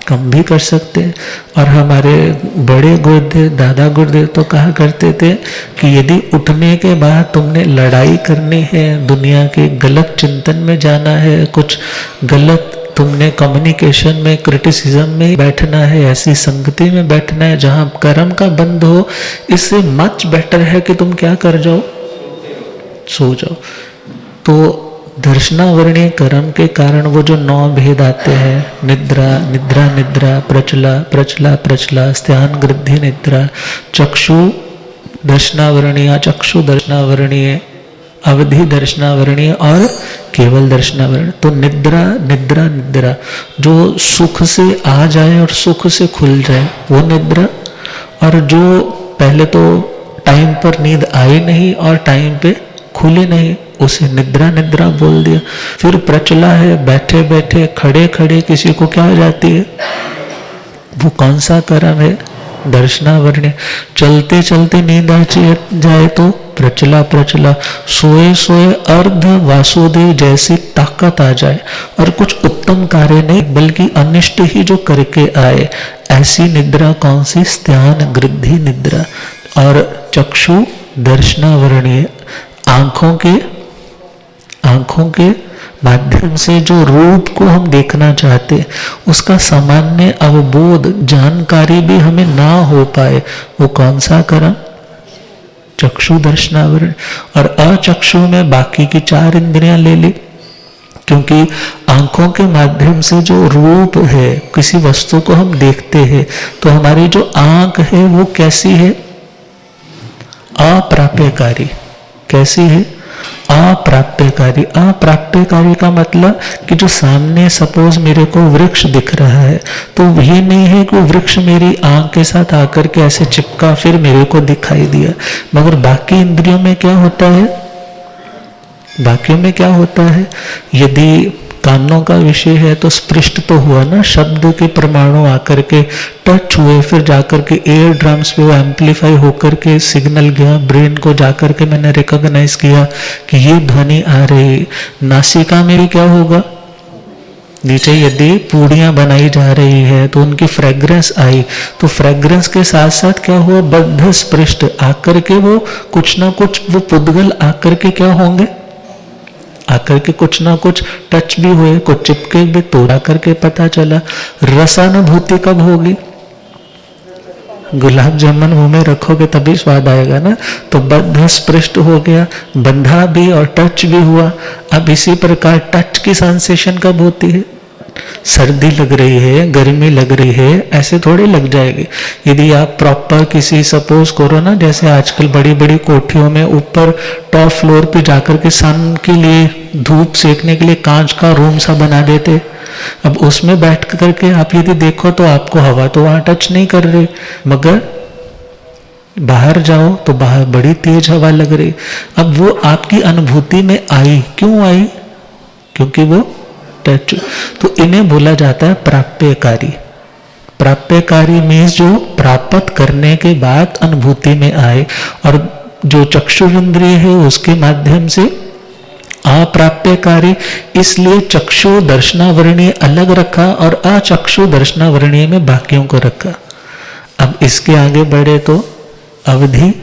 कम भी कर सकते हैं। और हमारे बड़े गुरुदेव, दादा गुरुदेव तो कहा करते थे कि यदि उठने के बाद तुमने लड़ाई करनी है, दुनिया के गलत चिंतन में जाना है, कुछ गलत तुमने कम्युनिकेशन में, क्रिटिसिज्म में बैठना है, ऐसी संगति में बैठना है जहाँ कर्म का बंद हो, इससे मच बेटर है कि तुम क्या कर जाओ? सो जाओ। तो दर्शनावरणीय कर्म के कारण वो जो 9 भेद आते हैं, निद्रा, निद्रा निद्रा, प्रचला प्रचला प्रचला, स्त्यान गृद्धि निद्रा, चक्षु दर्शनावरणीय, चक्षु दर्शनावरणीय, अवधि दर्शनावरणीय और केवल दर्शनावरणीय। तो निद्रा निद्रा निद्रा, जो सुख से आ जाए और सुख से खुल जाए वो निद्रा, और जो पहले तो टाइम पर नींद आई नहीं और टाइम पे खुले नहीं, उसे निद्रा निद्रा बोल दिया। फिर प्रचला है, बैठे बैठे, खड़े खड़े किसी को क्या हो जाती है? वो कौन सा कर्म है? दर्शनावरणीय। चलते चलते नींद आ जाए तो प्रचला प्रचला, सोए सोए अर्ध वासुदेव जैसी ताकत आ जाए और कुछ उत्तम कार्य नहीं बल्कि अनिष्ट ही जो करके आए, ऐसी निद्रा कौन सी? स्त्यान गृद्धि निद्रा। और चक्षु दर्शनावरणीय, आंखों के माध्यम से जो रूप को हम देखना चाहते, उसका सामान्य अवबोध, जानकारी भी हमें ना हो पाए, वो कौन सा कर्म? चक्षु दर्शनावरण। और अचक्षु में बाकी की 4 इंद्रियां ले ली, क्योंकि आंखों के माध्यम से जो रूप है, किसी वस्तु को हम देखते हैं, तो हमारी जो आंख है वो कैसी है? अप्राप्यकारी। कैसी है? अप्राप्यकारी। अप्राप्यकारी का मतलब कि जो सामने सपोज मेरे को वृक्ष दिख रहा है, तो ये नहीं है कि वृक्ष मेरी आंख के साथ आकर के ऐसे चिपका फिर मेरे को दिखाई दिया। मगर बाकी इंद्रियों में क्या होता है? बाकियों में क्या होता है? यदि कानों का विषय है तो स्पृष्ट तो हुआ ना, शब्द के परमाणु आकर के टच हुए, फिर जाकर के एयर ड्रम्स पे वो एम्पलीफाई होकर के सिग्नल गया ब्रेन को, जाकर के मैंने रिकॉग्नाइज किया कि ये ध्वनि आ रही। नासिका में भी क्या होगा? नीचे यदि पूड़ियाँ बनाई जा रही है तो उनकी फ्रेग्रेंस आई, तो फ्रेग्रेंस के साथ साथ क्या हुआ? बद्ध स्पृष्ट आकर के वो कुछ ना कुछ, वो पुद्गल आकर के क्या होंगे? आकर के कुछ ना कुछ टच भी हुए, कुछ चिपके भी, तो आकर के पता चला। रसानुभूति कब होगी? गुलाब जामुन मुंह में रखोगे तभी स्वाद आएगा ना। तो बद्ध स्पृष्ट हो गया, बंधा भी और टच भी हुआ। अब इसी प्रकार टच की सेंसेशन कब होती है? सर्दी लग रही है, गर्मी लग रही है, ऐसे थोड़ी लग जाएगी। यदि आप प्रॉपर किसी, सपोज करो ना, जैसे आजकल बड़ी बड़ी कोठियों में ऊपर टॉप फ्लोर पे जाकर के सन के लिए, धूप सेकने के लिए कांच का रूम सा बना देते, अब उसमें बैठ करके आप यदि देखो तो आपको हवा तो वहां टच नहीं कर रही, मगर बाहर जाओ तो बाहर बड़ी तेज हवा लग रही। अब वो आपकी अनुभूति में आई, क्यों आई? क्योंकि वो स्टैचू, तो इन्हें बोला जाता है प्राप्यकारी। प्राप्यकारी मीन्स जो प्राप्त करने के बाद अनुभूति में आए, और जो चक्षु इंद्रिय है उसके माध्यम से अप्राप्यकारी, इसलिए चक्षु दर्शनावरणीय अलग रखा और अचक्षु दर्शनावरणीय में बाकियों को रखा। अब इसके आगे बढ़े तो अवधि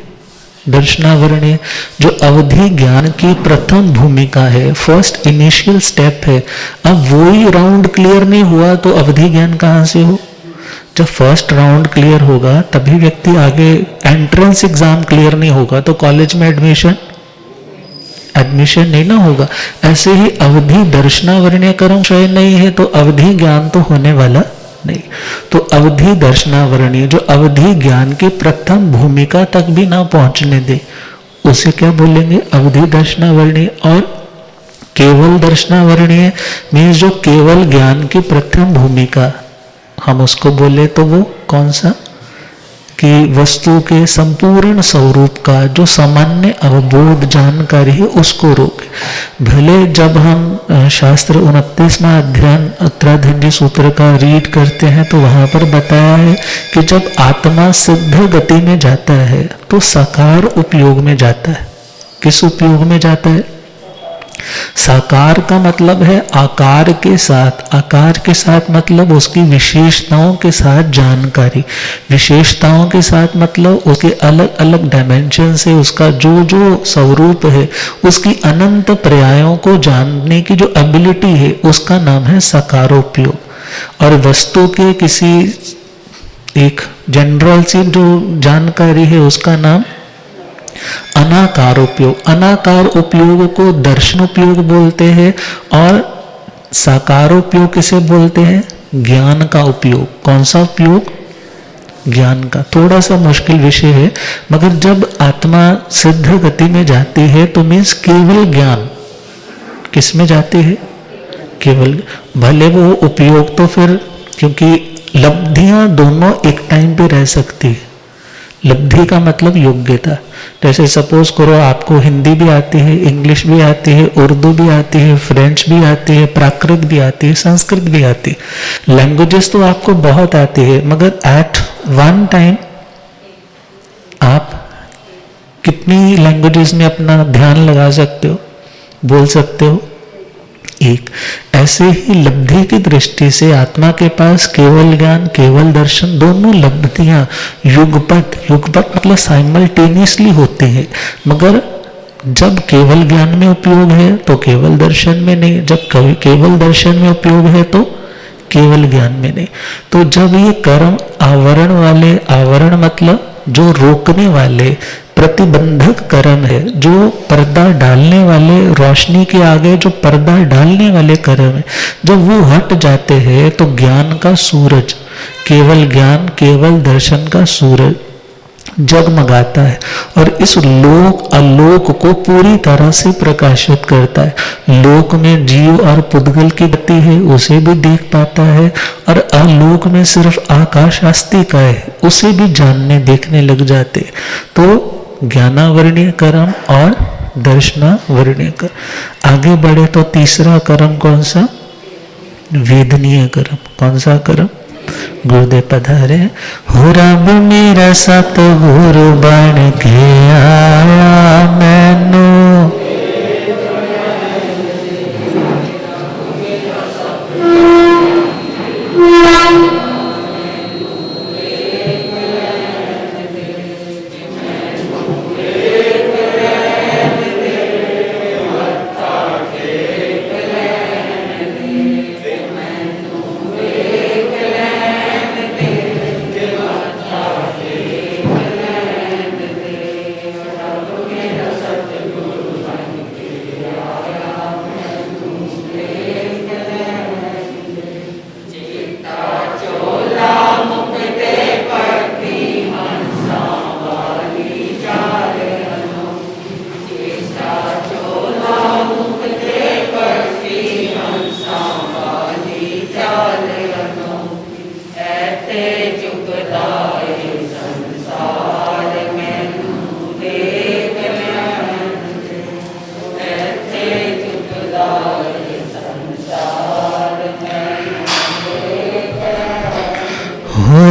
दर्शनावरणीय, जो अवधि ज्ञान की प्रथम भूमिका है, फर्स्ट इनिशियल स्टेप है। अब वही राउंड क्लियर नहीं हुआ तो अवधि ज्ञान कहाँ से हो? जब फर्स्ट राउंड क्लियर होगा तभी व्यक्ति आगे, एंट्रेंस एग्जाम क्लियर नहीं होगा तो कॉलेज में एडमिशन नहीं ना होगा। ऐसे ही अवधि दर्शनावरणीय कर्म क्षय नहीं है तो अवधि ज्ञान तो होने वाला नहीं। तो अवधि दर्शनावरणीय, जो अवधि ज्ञान की प्रथम भूमिका तक भी ना पहुंचने दे, उसे क्या बोलेंगे? अवधि दर्शनावरणीय। और केवल दर्शनावरणीय मीन्स जो केवल ज्ञान की प्रथम भूमिका, हम उसको बोले तो वो कौन सा? कि वस्तु के संपूर्ण स्वरूप का जो सामान्य अवबोध जानकारी है उसको रोके। भले जब हम शास्त्र 29वां अध्याय उत्तराधिंडी सूत्र का रीड करते हैं तो वहां पर बताया है कि जब आत्मा सिद्ध गति में जाता है तो साकार उपयोग में जाता है। किस उपयोग में जाता है? साकार का मतलब है आकार के साथ, आकार के साथ मतलब उसकी विशेषताओं के साथ जानकारी, विशेषताओं के साथ मतलब उसके अलग अलग डायमेंशन से उसका जो जो स्वरूप है, उसकी अनंत पर्यायों को जानने की जो एबिलिटी है उसका नाम है साकारोपयोग। और वस्तु के किसी एक जनरल सी जो जानकारी है उसका नाम अनाकार उपयोग। अनाकार उपयोग को दर्शन उपयोग बोलते हैं और साकार उपयोग किसे बोलते हैं? ज्ञान का उपयोग। कौन सा उपयोग? ज्ञान का। थोड़ा सा मुश्किल विषय है, मगर जब आत्मा सिद्ध गति में जाती है तो मीन्स केवल ज्ञान किस में जाती है? केवल। भले वो उपयोग तो फिर, क्योंकि लब्धियां दोनों एक टाइम पे रह सकती है। लब्धि का मतलब योग्यता। जैसे सपोज करो आपको हिंदी भी आती है, इंग्लिश भी आती है, उर्दू भी आती है, फ्रेंच भी आती है, प्राकृत भी आती है, संस्कृत भी आती है। लैंग्वेजेस तो आपको बहुत आती है, मगर एट वन टाइम आप कितनी लैंग्वेजेस में अपना ध्यान लगा सकते हो, बोल सकते हो? एक। ऐसे ही लब्धि की दृष्टि से आत्मा के पास केवल ज्ञान, केवल दर्शन, दोनों लब्धियां युगपत, युगपत मतलब साइमल्टेनियसली होते हैं, मगर जब केवल ज्ञान में उपयोग है तो केवल दर्शन में नहीं, जब केवल दर्शन में उपयोग है तो केवल ज्ञान में नहीं। तो जब ये कर्म आवरण वाले, आवरण मतलब जो रोकने वाले, प्रतिबंधक कर्म है, जो पर्दा डालने वाले, रोशनी के आगे जो पर्दा डालने वाले कर्म है, जब वो हट जाते हैं तो ज्ञान का सूरज, केवल ज्ञान, केवल दर्शन का सूरज जगमगाता है और इस लोक अलोक को पूरी तरह से प्रकाशित करता है। लोक में जीव और पुद्गल की गति है, उसे भी देख पाता है, और अलोक में सिर्फ आकाश आस्तिक है, उसे भी जानने देखने लग जाते। तो ज्ञानावरणीय कर्म और दर्शनावरणीय कर्म। आगे बढ़े तो तीसरा कर्म कौन सा? वेदनीय कर्म। कौन सा कर्म? गुरुदेव पधारे। हो राम मेरा सतगुरु बन के आया मैनू,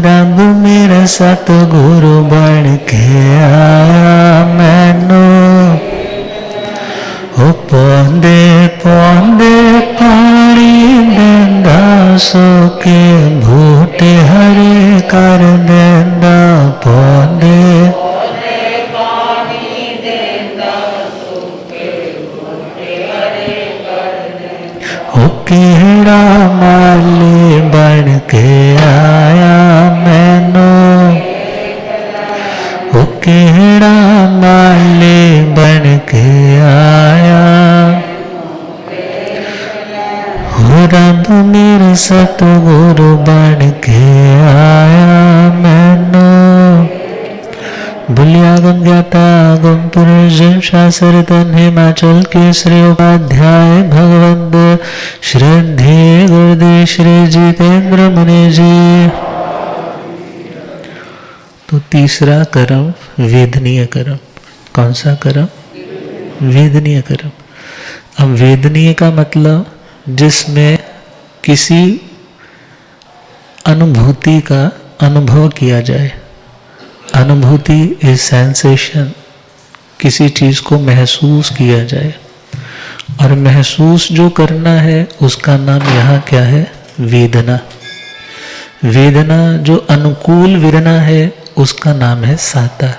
रब मेरा सतगुरु बन के आया मैनू, ओ पौंदे पौंदे पानी देंदा, सुके बूटे हरे कर देंदा। पौंदे ओ केड़ा माली बन के आया मैनू, ओ केड़ा माली बन के आया। हो रब मेरे सतगुरु बन के आया मैनू। बुलियागम ज्ञाता गम पुरुषम शास्त्र तन हिमाचल केसरी उपाध्याय भगवंत श्रद्धे गुरुदेव श्री जितेंद्र मुनि जी। तो तीसरा कर्म वेदनीय कर्म। कौन सा कर्म? वेदनीय कर्म। अब वेदनीय का मतलब जिसमें किसी अनुभूति का अनुभव किया जाए। अनुभूति इज सेंसेशन, किसी चीज को महसूस किया जाए। और महसूस जो करना है उसका नाम यहाँ क्या है? वेदना। वेदना जो अनुकूल वेदना है उसका नाम है साता।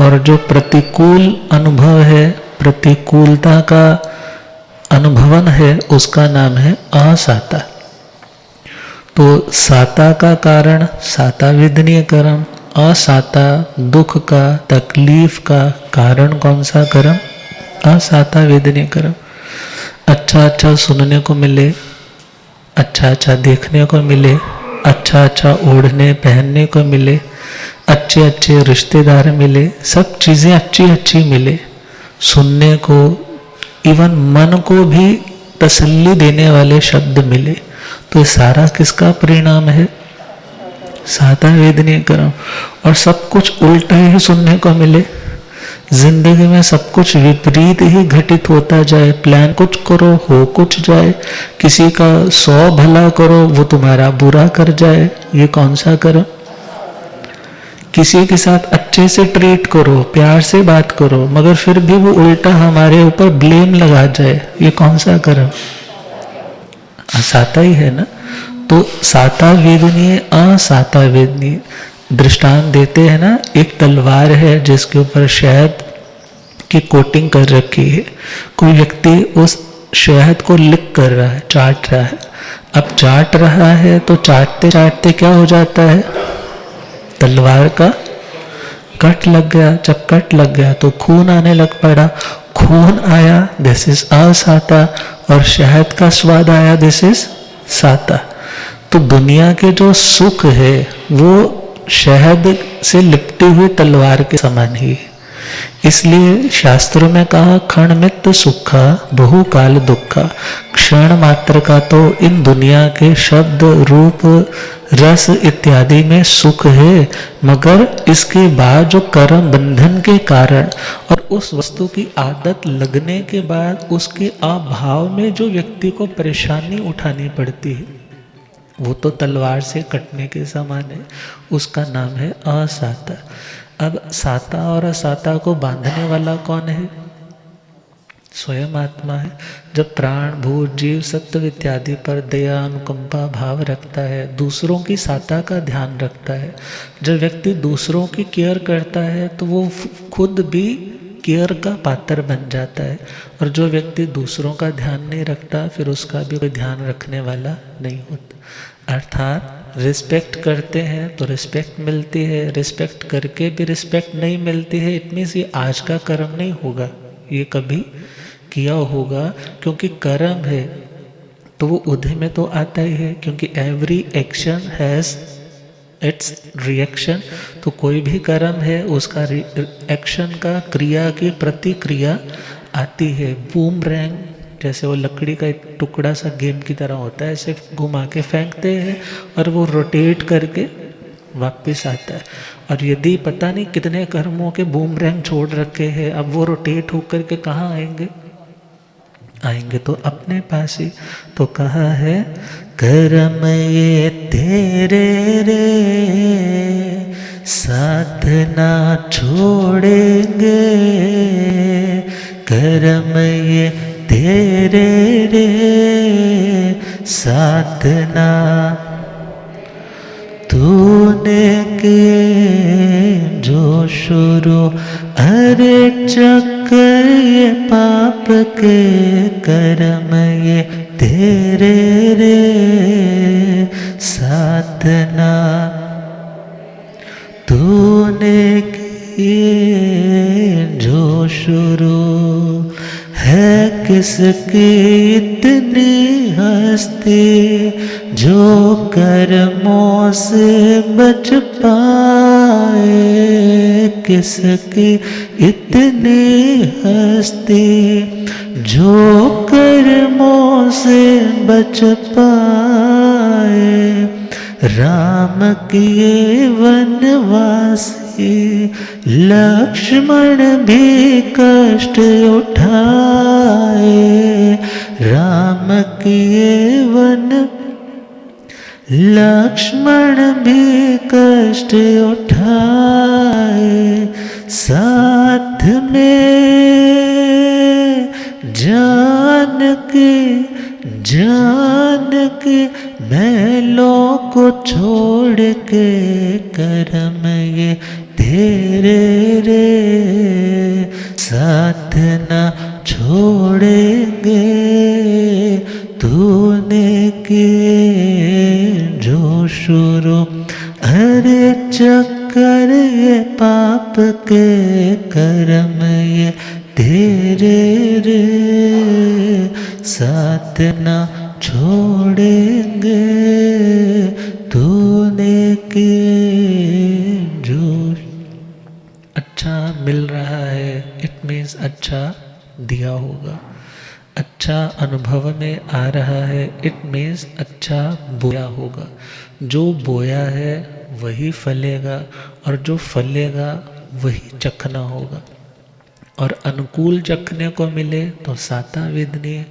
और जो प्रतिकूल अनुभव है, प्रतिकूलता का अनुभवन है, उसका नाम है असाता। तो साता का कारण साता वेदनीय कर्म, असाता दुख का, तकलीफ का कारण कौन सा कर्म? असाता वेदनीय कर्म। अच्छा अच्छा सुनने को मिले, अच्छा अच्छा देखने को मिले, अच्छा अच्छा ओढ़ने पहनने को मिले, अच्छे अच्छे रिश्तेदार मिले, सब चीज़ें अच्छी अच्छी मिले, सुनने को, इवन मन को भी तसल्ली देने वाले शब्द मिले, तो ये सारा किसका परिणाम है? साता वेदनीय कर्म। और सब कुछ उल्टा ही सुनने को मिले, जिंदगी में सब कुछ विपरीत ही घटित होता जाए, प्लान कुछ करो हो कुछ जाए, किसी का 100 भला करो वो तुम्हारा बुरा कर जाए, ये कौन सा कर्म? किसी के साथ अच्छे से ट्रीट करो, प्यार से बात करो, मगर फिर भी वो उल्टा हमारे ऊपर ब्लेम लगा जाए, ये कौन सा कर्म? साता ही है ना। तो साता वेदनीय, असाता वेदनीय। दृष्टांत देते हैं ना, एक तलवार है जिसके ऊपर शहद की कोटिंग कर रखी है, कोई व्यक्ति उस शहद को लिक कर रहा है, चाट रहा है। अब चाट रहा है तो चाटते चाटते क्या हो जाता है? तलवार का कट लग गया। जब कट लग गया तो खून आने लग पड़ा, खून आया, दिस इज असाता। और शहद का स्वाद आया, दिस इज साता। तो दुनिया के जो सुख है वो शहद से लिपटी हुई तलवार के समान ही है। इसलिए शास्त्रों में कहा क्षणमित सुखा बहुकाल दुखा। क्षण मात्र का तो इन दुनिया के शब्द रूप रस इत्यादि में सुख है, मगर इसके बाद जो कर्म बंधन के कारण और उस वस्तु की आदत लगने के बाद उसके अभाव में जो व्यक्ति को परेशानी उठानी पड़ती है, वो तो तलवार से कटने के समान है, उसका नाम है असाता। अब साता और असाता को बांधने वाला कौन है? स्वयं आत्मा है। जब प्राण भूत जीव सत्व इत्यादि पर दया अनुकंपा भाव रखता है, दूसरों की साता का ध्यान रखता है, जब व्यक्ति दूसरों की केयर करता है तो वो खुद भी केयर का पात्र बन जाता है। और जो व्यक्ति दूसरों का ध्यान नहीं रखता, फिर उसका भी कोई ध्यान रखने वाला नहीं होता। अर्थात रिस्पेक्ट करते हैं तो रिस्पेक्ट मिलती है, रिस्पेक्ट करके भी रिस्पेक्ट नहीं मिलती है, इतनी सी आज का कर्म नहीं होगा, ये कभी किया होगा। क्योंकि कर्म है तो वो उधे में तो आता ही है, क्योंकि every action has its reaction. तो कोई भी कर्म है उसका एक्शन का, क्रिया की प्रतिक्रिया आती है। बूमरैंग जैसे वो लकड़ी का एक टुकड़ा सा गेम की तरह होता है, ऐसे घुमा के फेंकते हैं और वो रोटेट करके वापस आता है। और यदि पता नहीं कितने कर्मों के बूमरैंग छोड़ रखे हैं, अब वो रोटेट होकर के कहाँ आएंगे? आएंगे तो अपने पास ही। तो कहा है कर्म ये तेरे रे साथ ना छोड़ेंगे, कर्म ये तेरे रे साथ ना तूने किए जो शुरू, अरे चक्कर ये पाप के कर्म ये तेरे रे साथ ना तूने किए जो शुरू, है किसकी इतनी हस्ती जो कर्मों से बच पाए, किसकी इतनी हस्ती जो कर्मों से बच पाए। राम किए वनवासी लक्ष्मण भी कष्ट उठाए, राम किए वन लक्ष्मण भी कष्ट उठाए, साथ में जानकी महलों को छोड़ के कर्म ये तेरे रे साथ न छोड़ेंगे, तूने किए जो शुरू, अरे चक्कर ये पाप के कर्म ये तेरे रे साथ न छोड़ेंगे, तूने किए जो। अच्छा मिल रहा है, इट मीन्स अच्छा दिया होगा। अच्छा अनुभव में आ रहा है, इट मीन्स अच्छा बोया होगा। जो बोया है वही फलेगा, और जो फलेगा वही चखना होगा। और अनुकूल चखने को मिले तो साता वेदनीय,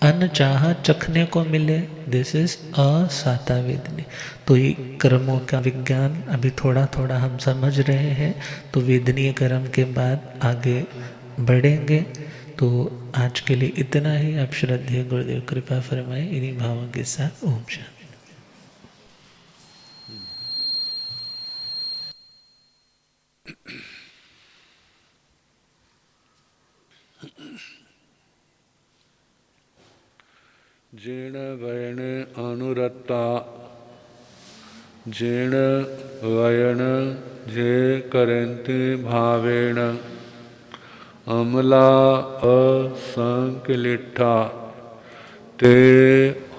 अनचाहा चखने को मिले दिस इज असाता वेदनीय। तो ये कर्मों का विज्ञान अभी थोड़ा थोड़ा हम समझ रहे हैं, तो वेदनीय कर्म के बाद आगे बढ़ेंगे। तो आज के लिए इतना ही। आप श्रद्धेय गुरुदेव कृपा फरमाए इन्हीं भावों के साथ। ओम शांति। जीर्ण वयन अनुरता जीर्ण वयन जे करन्ति भावेण अमला असंकलिठा ते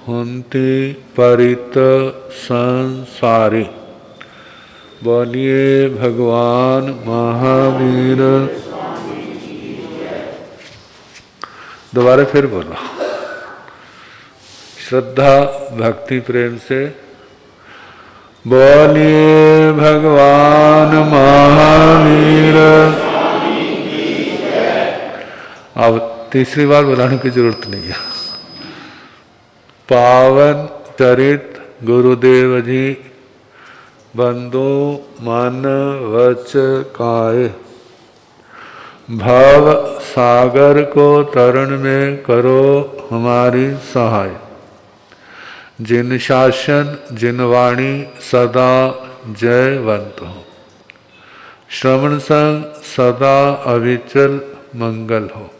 हुन्ति परित संसारी। बोलिए भगवान महावीर। दोबारा फिर बोलो, श्रद्धा भक्ति प्रेम से बोलिए भगवान महावीर। अब तीसरी बार बुलाने की जरूरत नहीं है। पावन चरित गुरुदेव जी बंदो मन वच काए, भव सागर को तरण में करो हमारी सहाय। जिन शासन जिन वाणी सदा जयवंत हो, श्रवण संग सदा अविचल मंगल हो।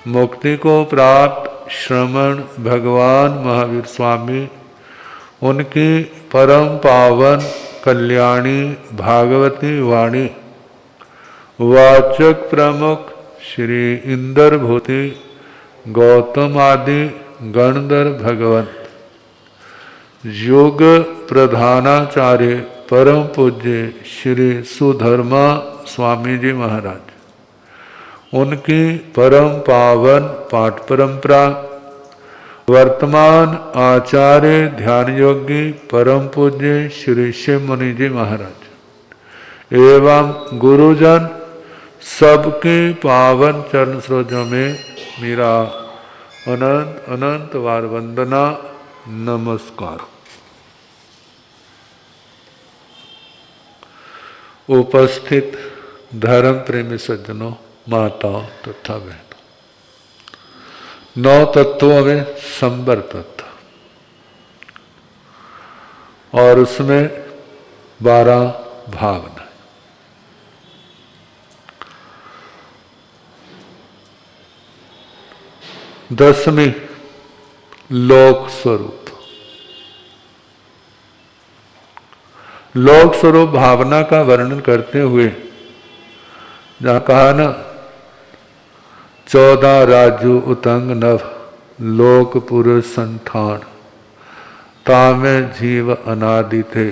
मुक्ति को प्राप्त श्रमण भगवान महावीर स्वामी, उनकी परम पावन कल्याणी भागवती वाणी वाचक प्रमुख श्री इंद्र भूति गौतम आदि गणधर भगवंत, योग प्रधानाचार्य परम पूज्य श्री सुधर्मा स्वामी जी महाराज, उनकी परम पावन पाठ परंपरा, वर्तमान आचार्य ध्यान योगी परम पूज्य श्री शिव मुनि जी महाराज एवं गुरुजन सबके पावन चरण सरोजों में मेरा अनंत अनंत बार वंदना नमस्कार। उपस्थित धर्म प्रेमी सज्जनों, माताओं तथा बहनों, 9 तत्वों में संबर तत्व और उसमें 12 भावना। 10वीं लोक स्वरूप। लोक स्वरूप भावना का वर्णन करते हुए जहाँ कहा ना, 14 राजू उतंग नभ लोक पुरुष संठान, तामे जीव अनादि थे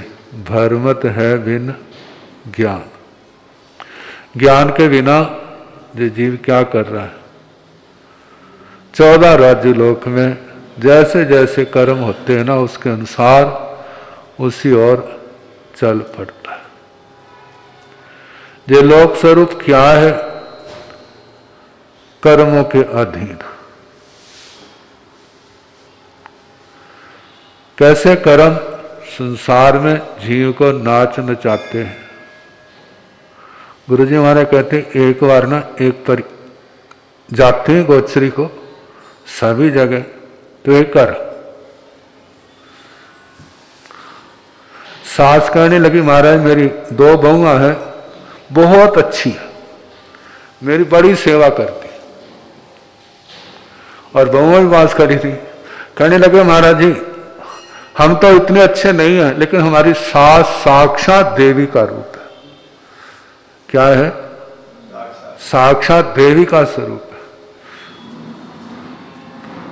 भरमत है बिन ज्ञान। ज्ञान के बिना ये जीव क्या कर रहा है? 14 राज्य लोक में जैसे जैसे कर्म होते हैं ना, उसके अनुसार उसी ओर चल पड़ता है। ये लोक स्वरूप क्या है? कर्मों के अधीन। कैसे कर्म संसार में जीव को नाच नचाते हैं। गुरुजी हमारे कहते हैं, एक बार ना एक पर जाते हैं गोचरी को सभी जगह, तो एक कर सास कहने लगी, महाराज मेरी 2 बहुआं हैं, बहुत अच्छी है, मेरी बड़ी सेवा करती। और बहुआं भी पास खड़ी थी, कहने लगे महाराज जी हम तो इतने अच्छे नहीं हैं, लेकिन हमारी सास साक्षात देवी का रूप है। क्या है? साक्षात देवी का स्वरूप है।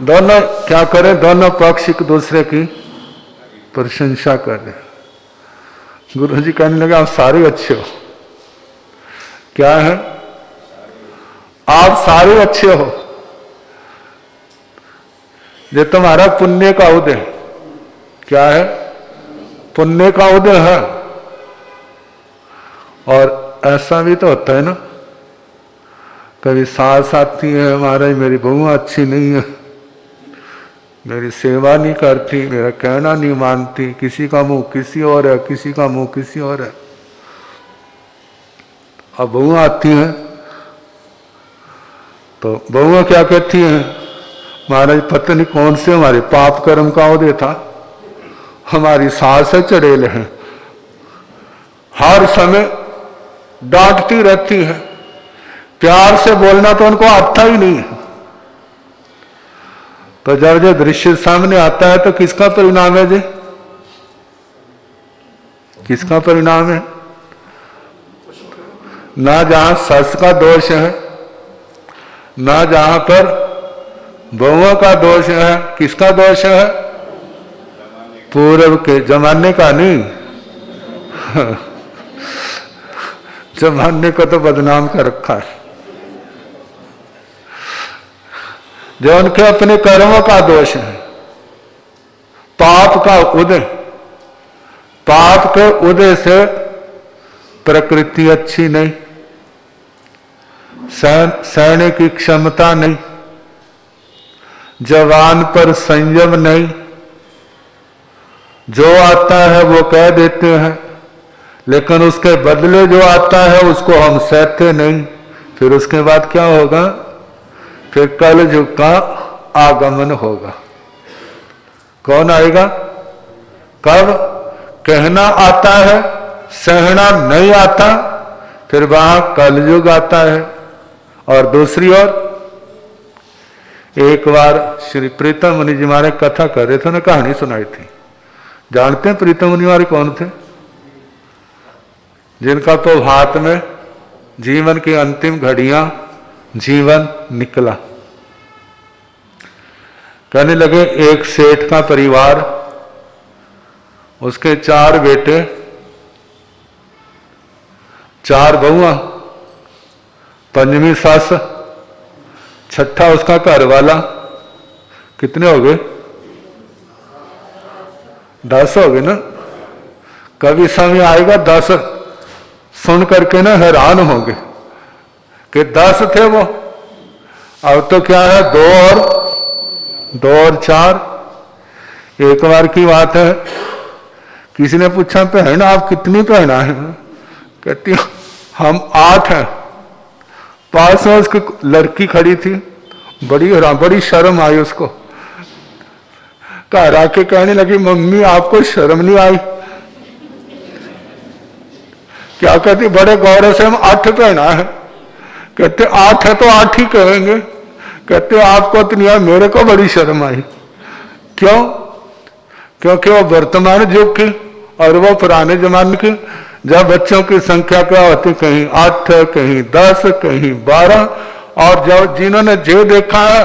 दोनों क्या करें? दोनों पक्ष एक दूसरे की प्रशंसा करें। गुरुजी कहने लगे आप सारे अच्छे हो। क्या है? आप सारे अच्छे हो, ये तुम्हारा पुण्य का उदय। क्या है? पुण्य का उदय है। और ऐसा भी तो होता है ना, कभी सास आती है, महाराज मेरी बहू अच्छी नहीं है, मेरी सेवा नहीं करती, मेरा कहना नहीं मानती, किसी का मुंह किसी और है, किसी का मुंह किसी और है। अब बहुआं आती हैं तो बहुआं क्या कहती हैं, महाराज पता नहीं कौन से हमारे पाप कर्म का उदय था, हमारी सास है चड़ेल है, हर समय डांटती रहती है, प्यार से बोलना तो उनको आता ही नहीं है। तो जब जो दृश्य सामने आता है तो किसका परिणाम है जी? किसका परिणाम है? ना जहां सस का दोष है, ना जहां पर बहुओं का दोष है, किसका दोष है? पूर्व के जमाने का नहीं, जमाने को तो बदनाम कर रखा है। जो उनके अपने कर्मों का दोष है, पाप का उदय। पाप के उदय से प्रकृति अच्छी नहीं, सहने की क्षमता नहीं, जवान पर संयम नहीं, जो आता है वो कह देते हैं, लेकिन उसके बदले जो आता है उसको हम सहते नहीं। फिर उसके बाद क्या होगा? फिर कलयुग का आगमन होगा। कौन आएगा? कब? कहना आता है, सहना नहीं आता, फिर वहां कलयुग आता है। और दूसरी ओर एक बार श्री प्रीतम मुनि जी हमारे कथा कर रहे थे ना, कहानी सुनाई थी। जानते हैं प्रीतम मुनि हमारे कौन थे? जिनका तो हाथ में जीवन की अंतिम घड़ियां जीवन निकला। कहने लगे एक सेठ का परिवार, उसके 4 बेटे, 4 बहुआं, 5वीं सास, 6ठा उसका घर वाला। कितने हो गए? 10 हो गए ना। कभी समय आएगा 10 सुन करके ना हैरान होंगे कि 10 थे वो, अब तो क्या है 2 और 2 और 4। एक बार की बात है, किसी ने पूछा बहन आप कितनी बहना है? कहती हम 8 हैं। पास में उसकी लड़की खड़ी थी, बड़ी शर्म आई उसको। घर आके कहने लगी मम्मी आपको शर्म नहीं आई? क्या कहती बड़े गौरव से हम 8 बहना है। कहते 8 है तो 8 ही कहेंगे। कहते आपको तो नहीं आई, मेरे को बड़ी शर्म आई। क्यों? क्योंकि वो वर्तमान युग की और वो पुराने जमाने की, जब बच्चों की संख्या क्या होती, कहीं 8, कहीं 10, कहीं 12, और जब जिन्होंने जे देखा है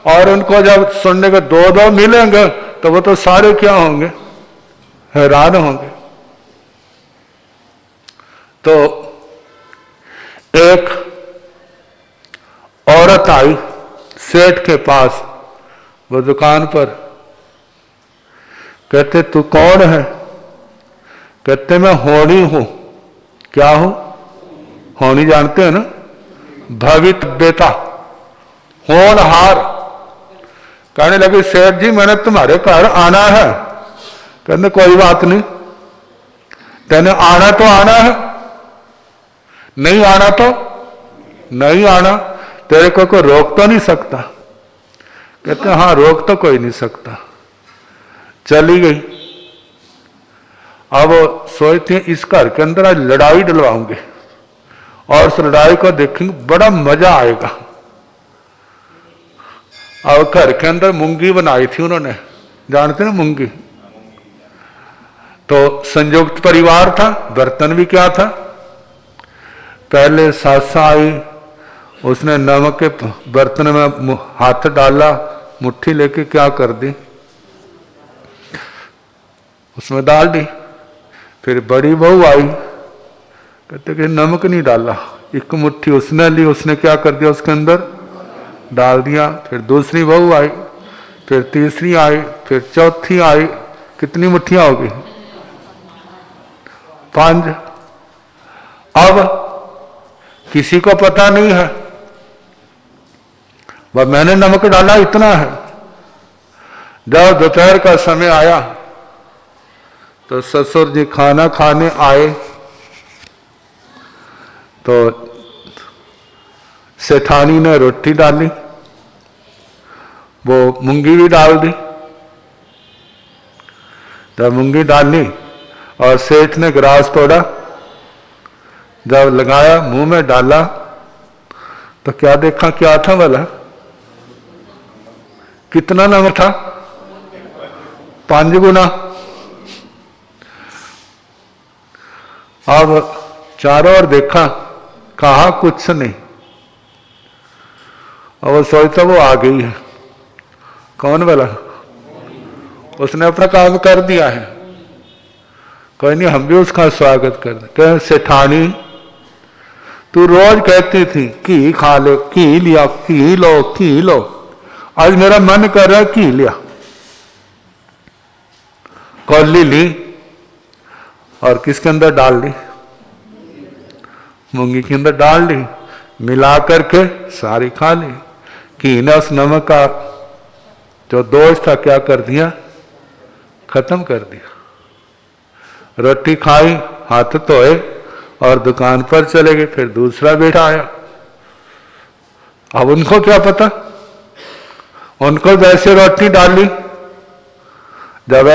और उनको जब सुनने के 2-2 मिलेंगे तो वो तो सारे क्या होंगे, हैरान होंगे। तो एक औरत आई सेठ के पास, वो दुकान पर। कहते तू कौन है? कहते मैं होनी हूं। क्या हूं? होनी जानते हैं ना, भवित बेटा, होनहार। कहने लगी सेठ जी मैंने तुम्हारे घर आना है। कहने कोई बात नहीं, तेने आना तो आना है, नहीं आना तो नहीं आना, तेरे को कोई रोक तो नहीं सकता। कहते हाँ रोक तो कोई नहीं सकता। चली गई। अब सोचते हैं इस घर के अंदर आज लड़ाई डलवाऊंगे और उस लड़ाई को देखेंगे, बड़ा मजा आएगा। अब घर के अंदर मूंगी बनाई थी उन्होंने, जानते ना मूंगी। तो संयुक्त परिवार था, बर्तन भी क्या था। पहले सास आई, उसने नमक के बर्तन में हाथ डाला, मुट्ठी लेके क्या कर दी, उसमें डाल दी। फिर बड़ी बहू आई, कहते कि नमक नहीं डाला, एक मुट्ठी उसने ली, उसने क्या कर दिया उसके अंदर डाल दिया। फिर दूसरी बहू आई, फिर तीसरी आई, फिर चौथी आई। कितनी मुट्ठियां होगी? 5। अब किसी को पता नहीं है, वह मैंने नमक डाला इतना है। जब दोपहर का समय आया तो ससुर जी खाना खाने आए, तो सेठानी ने रोटी डाली, वो मूंगी भी डाल दी। जब मूंगी डाली और सेठ ने ग्रास तोड़ा, जब लगाया मुंह में डाला तो क्या देखा, क्या था भला? कितना नमक था? 5 गुना। अब चारों ओर देखा, कहा कुछ नहीं। और वो सोचता वो आ गई है। कौन भला? उसने अपना काम कर दिया है, कोई नहीं हम भी उसका स्वागत कर दें। कह सेठानी तू रोज कहती थी घी खा लो, घी लिया, घी लो, घी लो, आज मेरा मन कर रहा है घी लिया। कौली ली और किसके अंदर डाल दी? मूंगी के अंदर डाल दी, मिला करके सारी खा ली। घी ने उस नमक का जो दोष था क्या कर दिया? खत्म कर दिया। रोटी खाई, हाथ धोए और दुकान पर चले गए। फिर दूसरा बेटा आया। अब उनको क्या पता, उनको वैसे रोटी डाली। जब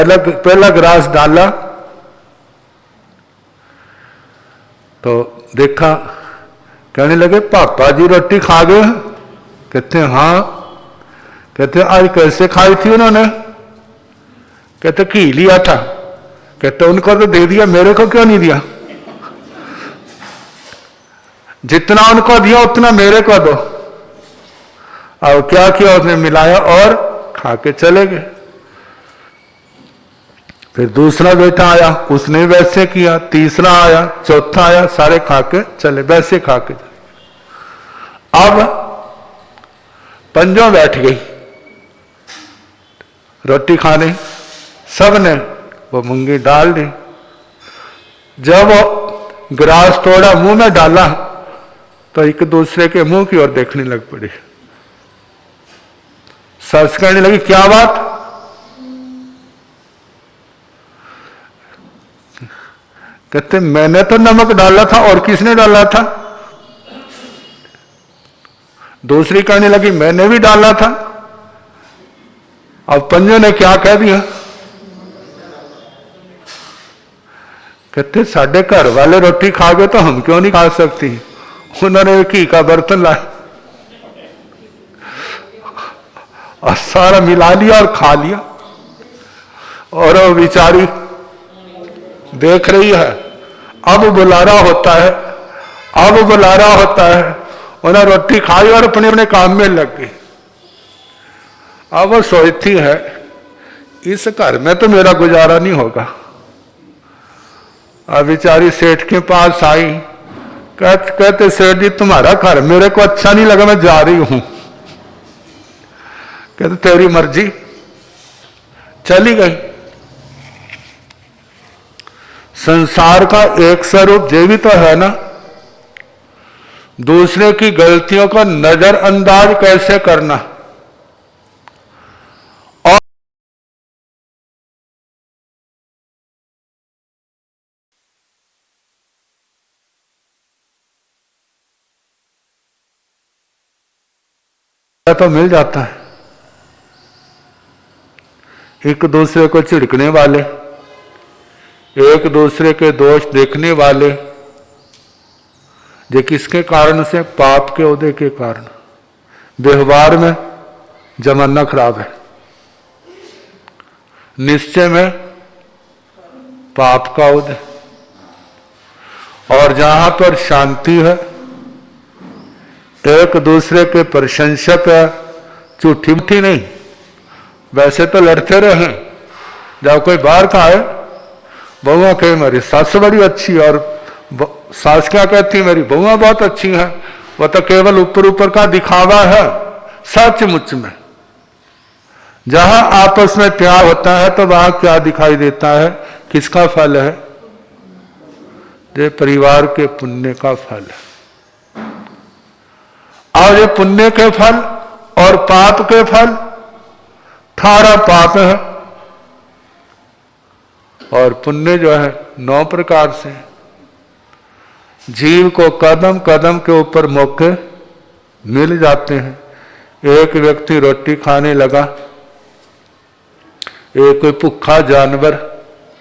पहला ग्रास डाला तो देखा, कहने लगे पापा जी रोटी खा गए? कहते हाँ। कहते आज कैसे खाई थी उन्होंने? कहते घी लिया था। कहते उनको तो दे दिया, मेरे को क्यों नहीं दिया? जितना उनको दिया उतना मेरे को दो। अब क्या किया, उसने मिलाया और खा के चले गए। फिर दूसरा बेटा आया, उसने वैसे किया। तीसरा आया, चौथा आया, सारे खा के चले, वैसे खा के चले। अब पंजों बैठ गई रोटी खाने, सब ने वो मूंगी डाल दी। जब वो ग्रास तोड़ा, मुंह में डाला तो एक दूसरे के मुंह की ओर देखने लग पड़ी। सास कहने लगी क्या बात? कहते मैंने तो नमक डाला था और किसने डाला था? दूसरी कहने लगी मैंने भी डाला था। अब पंजों ने क्या कह दिया? कहते साढ़े घर वाले रोटी खा गए तो हम क्यों नहीं खा सकती? उन्होंने घी का बर्तन लाया और सारा मिला लिया और खा लिया। और वो बेचारी देख रही है, अब बुलारा होता है, अब बुलारा होता है। उन्हें रोटी खाई और अपने अपने काम में लग गई। अब वो सोचती है इस घर में तो मेरा गुजारा नहीं होगा। अब बेचारी सेठ के पास आई, कहते सेठ जी तुम्हारा घर मेरे को अच्छा नहीं लगा, मैं जा रही हूं। कहते तेरी मर्जी, चली गई। संसार का एक स्वरूप ये भी तो है ना, दूसरे की गलतियों को नजरअंदाज कैसे करना। और तो मिल जाता है। एक दूसरे को झिड़कने वाले, एक दूसरे के दोष देखने वाले, ये किसके कारण से? पाप के उदय के कारण। व्यवहार में जमाना खराब है, निश्चय में पाप का उदय। और जहां पर शांति है, एक दूसरे के प्रशंसक है, झूठी मुठी नहीं। वैसे तो लड़ते रहे, जब कोई बाहर का है, बहुआ कहे मेरी सास बड़ी अच्छी, और सास क्या कहती मेरी बहुआ बहुत अच्छी है। वह तो केवल ऊपर ऊपर का दिखावा है। सचमुच में जहां आपस में प्यार होता है तो वहां क्या दिखाई देता है? किसका फल है? ये परिवार के पुण्य का फल है। और ये पुण्य के फल और पाप के फल, थारा पाप है और पुण्य जो है 9 प्रकार से। जीव को कदम कदम के ऊपर मौके मिल जाते हैं। एक व्यक्ति रोटी खाने लगा, एक कोई भूखा जानवर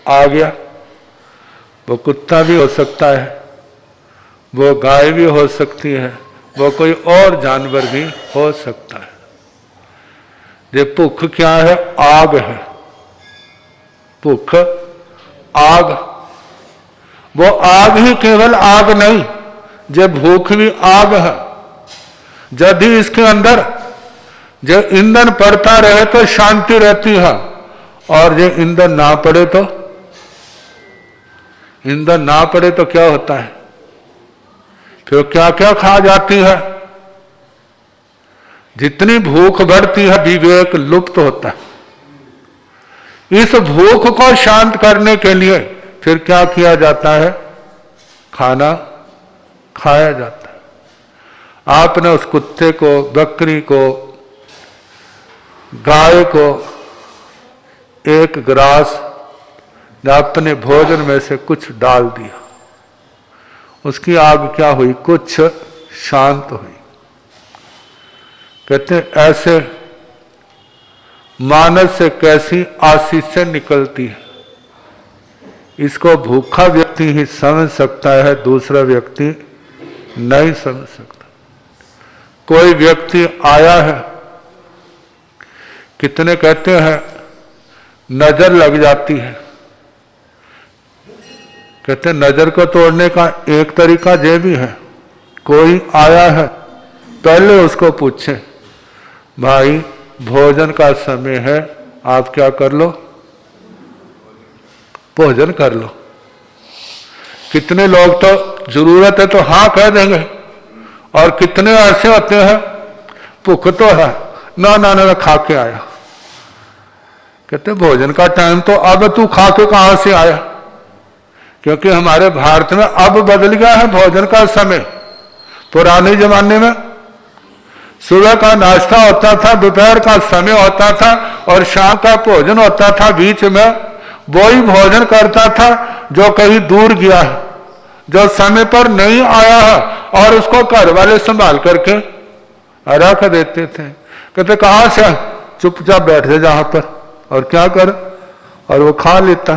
आ गया, वो कुत्ता भी हो सकता है, वो गाय भी हो सकती है, वो कोई और जानवर भी हो सकता है। ये भूख क्या है? आग है। भूख आग, वो आग ही केवल आग नहीं, जो भूख भी आग है। यदि इसके अंदर जो ईंधन पड़ता रहे तो शांति रहती है, और जो ईंधन ना पड़े तो, ईंधन ना पड़े तो क्या होता है? फिर क्या क्या खा जाती है। जितनी भूख बढ़ती है विवेक लुप्त होता है। इस भूख को शांत करने के लिए फिर क्या किया जाता है? खाना खाया जाता है। आपने उस कुत्ते को, बकरी को, गाय को एक ग्रास अपने भोजन में से कुछ डाल दिया, उसकी आग क्या हुई? कुछ शांत हुई। कहते ऐसे मानस से कैसी आशीष निकलती है, इसको भूखा व्यक्ति ही समझ सकता है, दूसरा व्यक्ति नहीं समझ सकता। कोई व्यक्ति आया है, कितने कहते हैं नजर लग जाती है। कहते नजर को तोड़ने का एक तरीका ये भी है, कोई आया है, पहले उसको पूछे भाई भोजन का समय है, आप क्या कर लो? भोजन कर लो। कितने लोग तो जरूरत है तो हाँ कह देंगे, और कितने ऐसे होते हैं भूख तो है, ना ना ना खा के आया। कहते भोजन का टाइम तो अब तू खा के कहां से आया? क्योंकि हमारे भारत में अब बदल गया है भोजन का समय। पुराने जमाने में सुबह का नाश्ता होता था, दोपहर का समय होता था और शाम का भोजन होता था। बीच में वही भोजन करता था जो कहीं दूर गया है, जो समय पर नहीं आया है, और उसको घर वाले संभाल करके रख देते थे। कहते कहाँ से, चुपचाप बैठ जा जहां पर, और क्या कर, और वो खा लेता।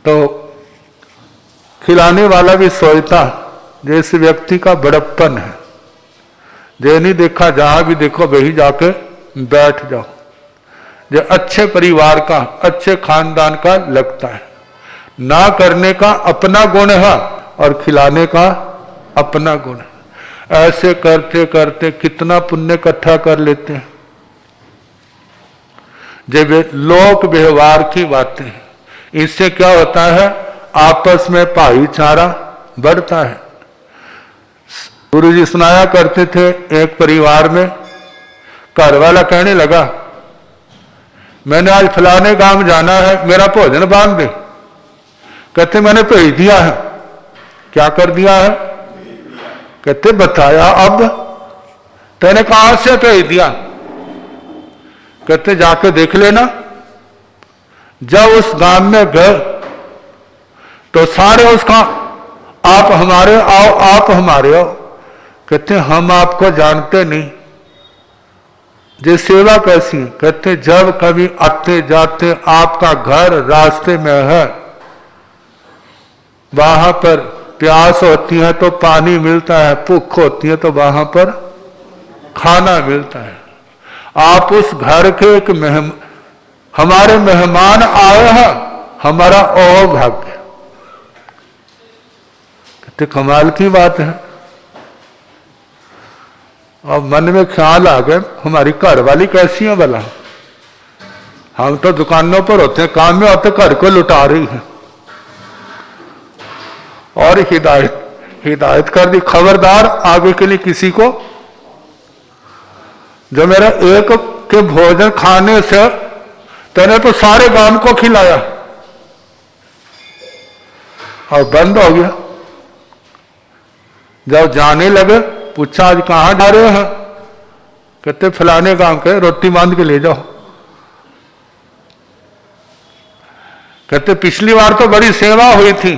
तो खिलाने वाला भी सोचता जैसे व्यक्ति का बड़प्पन है, जो नहीं देखा जहां भी देखो वही जाके बैठ जाओ। जो अच्छे परिवार का, अच्छे खानदान का लगता है। ना करने का अपना गुण है और खिलाने का अपना गुण है। ऐसे करते करते कितना पुण्य इकट्ठा कर लेते हैं। जब लोक व्यवहार की बातें हैं, इससे क्या होता है, आपस में भाईचारा बढ़ता है। गुरु जी सुनाया करते थे, एक परिवार में घर वाला कहने लगा मैंने आज फलाने गांव जाना है, मेरा भोजन बांध दे। कहते मैंने भेज दिया है। क्या कर दिया है? कहते बताया अब, तेने कहां से भेज दिया? कहते जाके देख लेना। जब उस गांव में गए तो सारे उसका आप हमारे आओ, आप हमारे आओ। कहते हम आपको जानते नहीं, ये सेवा कैसी? कहते जब कभी आते जाते आपका घर रास्ते में है, वहां पर प्यास होती है तो पानी मिलता है, भूख होती है तो वहां पर खाना मिलता है। आप उस घर के एक हमारे मेहमान आए हैं, हमारा ओ भाग्य। कहते कमाल की बात है। और मन में ख्याल आ गए हमारी घर वाली कैसी है भला? हम तो दुकानों पर होते हैं, काम में होते, घर को लुटा रही है। और हिदायत कर दी, खबरदार आगे के लिए किसी को, जो मेरा एक के भोजन खाने से तेने तो सारे गांव को खिलाया। और बंद हो गया। जब जाने लगे पूछा आज कहां जा रहे हैं? कहते फलाने गांव के, रोटी बांध के ले जाओ। कहते पिछली बार तो बड़ी सेवा हुई थी।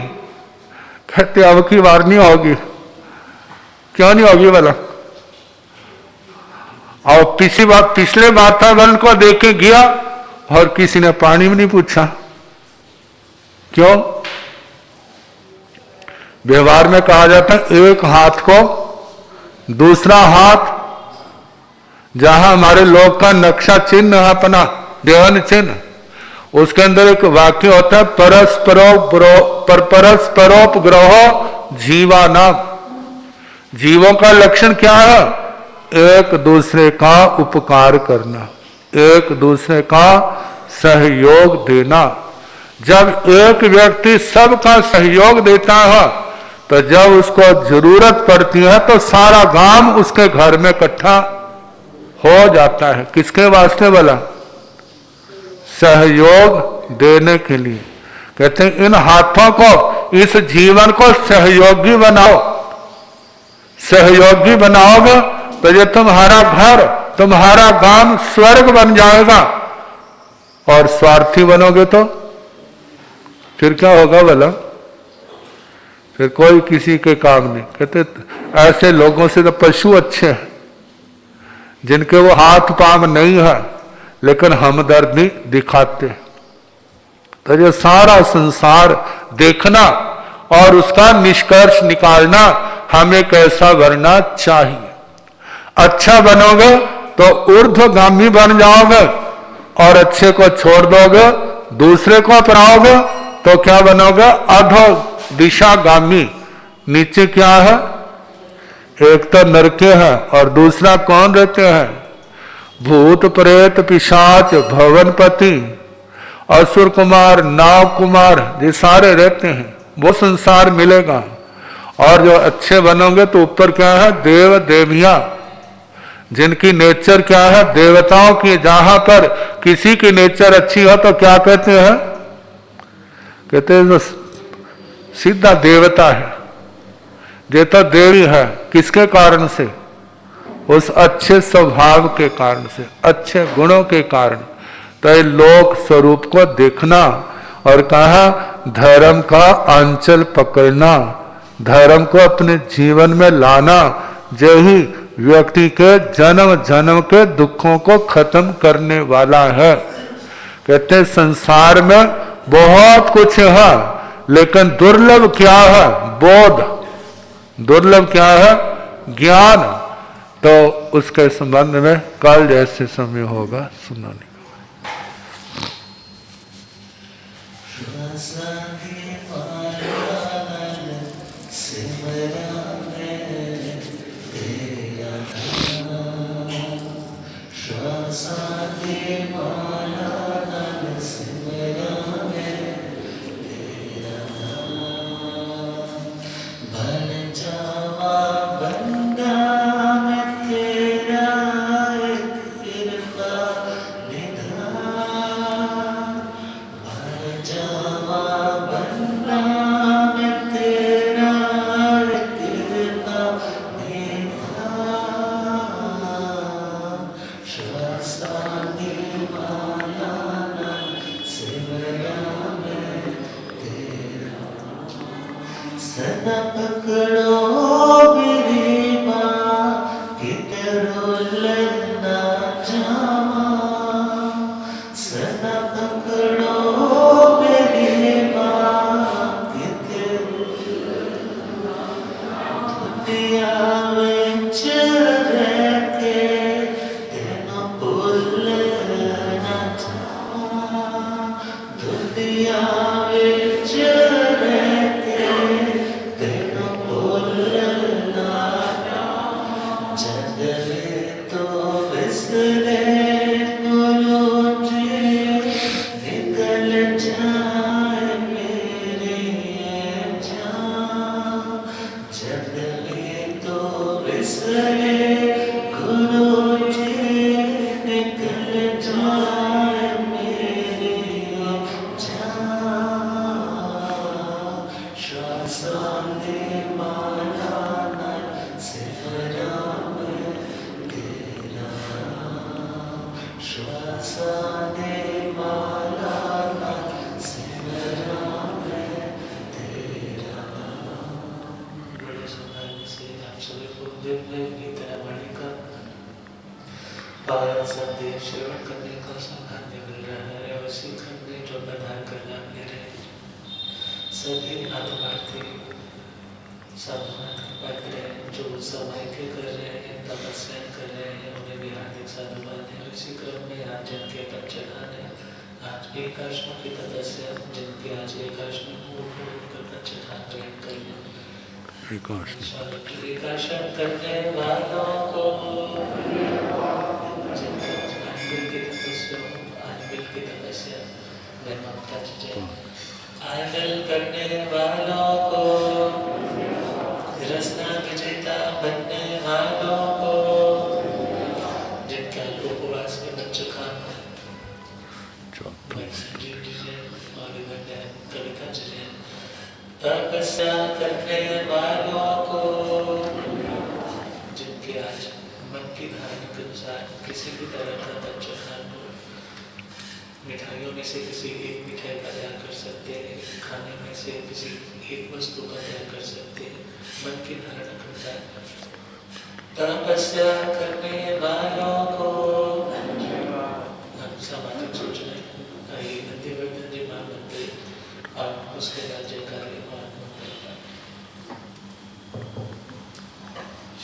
कहते अब की बार नहीं होगी। क्यों नहीं होगी भला? और पिछले वातावरण को देख के गया और किसी ने पानी भी नहीं पूछा। क्यों? व्यवहार में कहा जाता है एक हाथ को दूसरा हाथ, जहां हमारे लोग का नक्शा चिन्ह है अपना देवन चिन्ह, उसके अंदर एक वाक्य होता है परस्परोपग्रहो जीवानाम। जीवों का लक्षण क्या है? एक दूसरे का उपकार करना, एक दूसरे का सहयोग देना। जब एक व्यक्ति सबका सहयोग देता है तो जब उसको जरूरत पड़ती है तो सारा गांव उसके घर में इकट्ठा हो जाता है। किसके वास्ते वाला? सहयोग देने के लिए। कहते हैं इन हाथों को, इस जीवन को सहयोगी बनाओ। सहयोगी बनाओगे तो ये तुम्हारा घर, तुम्हारा गांव स्वर्ग बन जाएगा। और स्वार्थी बनोगे तो फिर क्या होगा भला? फिर कोई किसी के काम नहीं। कहते ऐसे लोगों से तो पशु अच्छे हैं, जिनके वो हाथ पांव नहीं है लेकिन हमदर्दी दिखाते। तो ये सारा संसार देखना और उसका निष्कर्ष निकालना हमें कैसा बनना चाहिए। अच्छा बनोगे तो ऊर्ध्वगामी बन जाओगे, और अच्छे को छोड़ दोगे, दूसरे को अपनाओगे तो क्या बनोगे? अधो दिशागामी। नीचे क्या है? एक तो नरके है और दूसरा कौन रहते हैं? भूत प्रेत पिशाच भवनपति असुर कुमार नाव कुमार, ये सारे रहते हैं। वो संसार मिलेगा। और जो अच्छे बनोगे तो ऊपर क्या है? देव देवियां, जिनकी नेचर क्या है? देवताओं की। जहां पर किसी की नेचर अच्छी हो तो क्या कहते हैं? कहते हैं सीधा देवता है, ये तो देवी है। किसके कारण से? उस अच्छे स्वभाव के कारण से, अच्छे गुणों के कारण। तो ये लोक स्वरूप को देखना और कहा धर्म का आंचल पकड़ना, धर्म को अपने जीवन में लाना, यही व्यक्ति के जन्म जन्म के दुखों को खत्म करने वाला है। कहते हैं संसार में बहुत कुछ है, लेकिन दुर्लभ क्या है? बोध। दुर्लभ क्या है? ज्ञान। तो उसके संबंध में कल जैसे समय होगा सुनाने।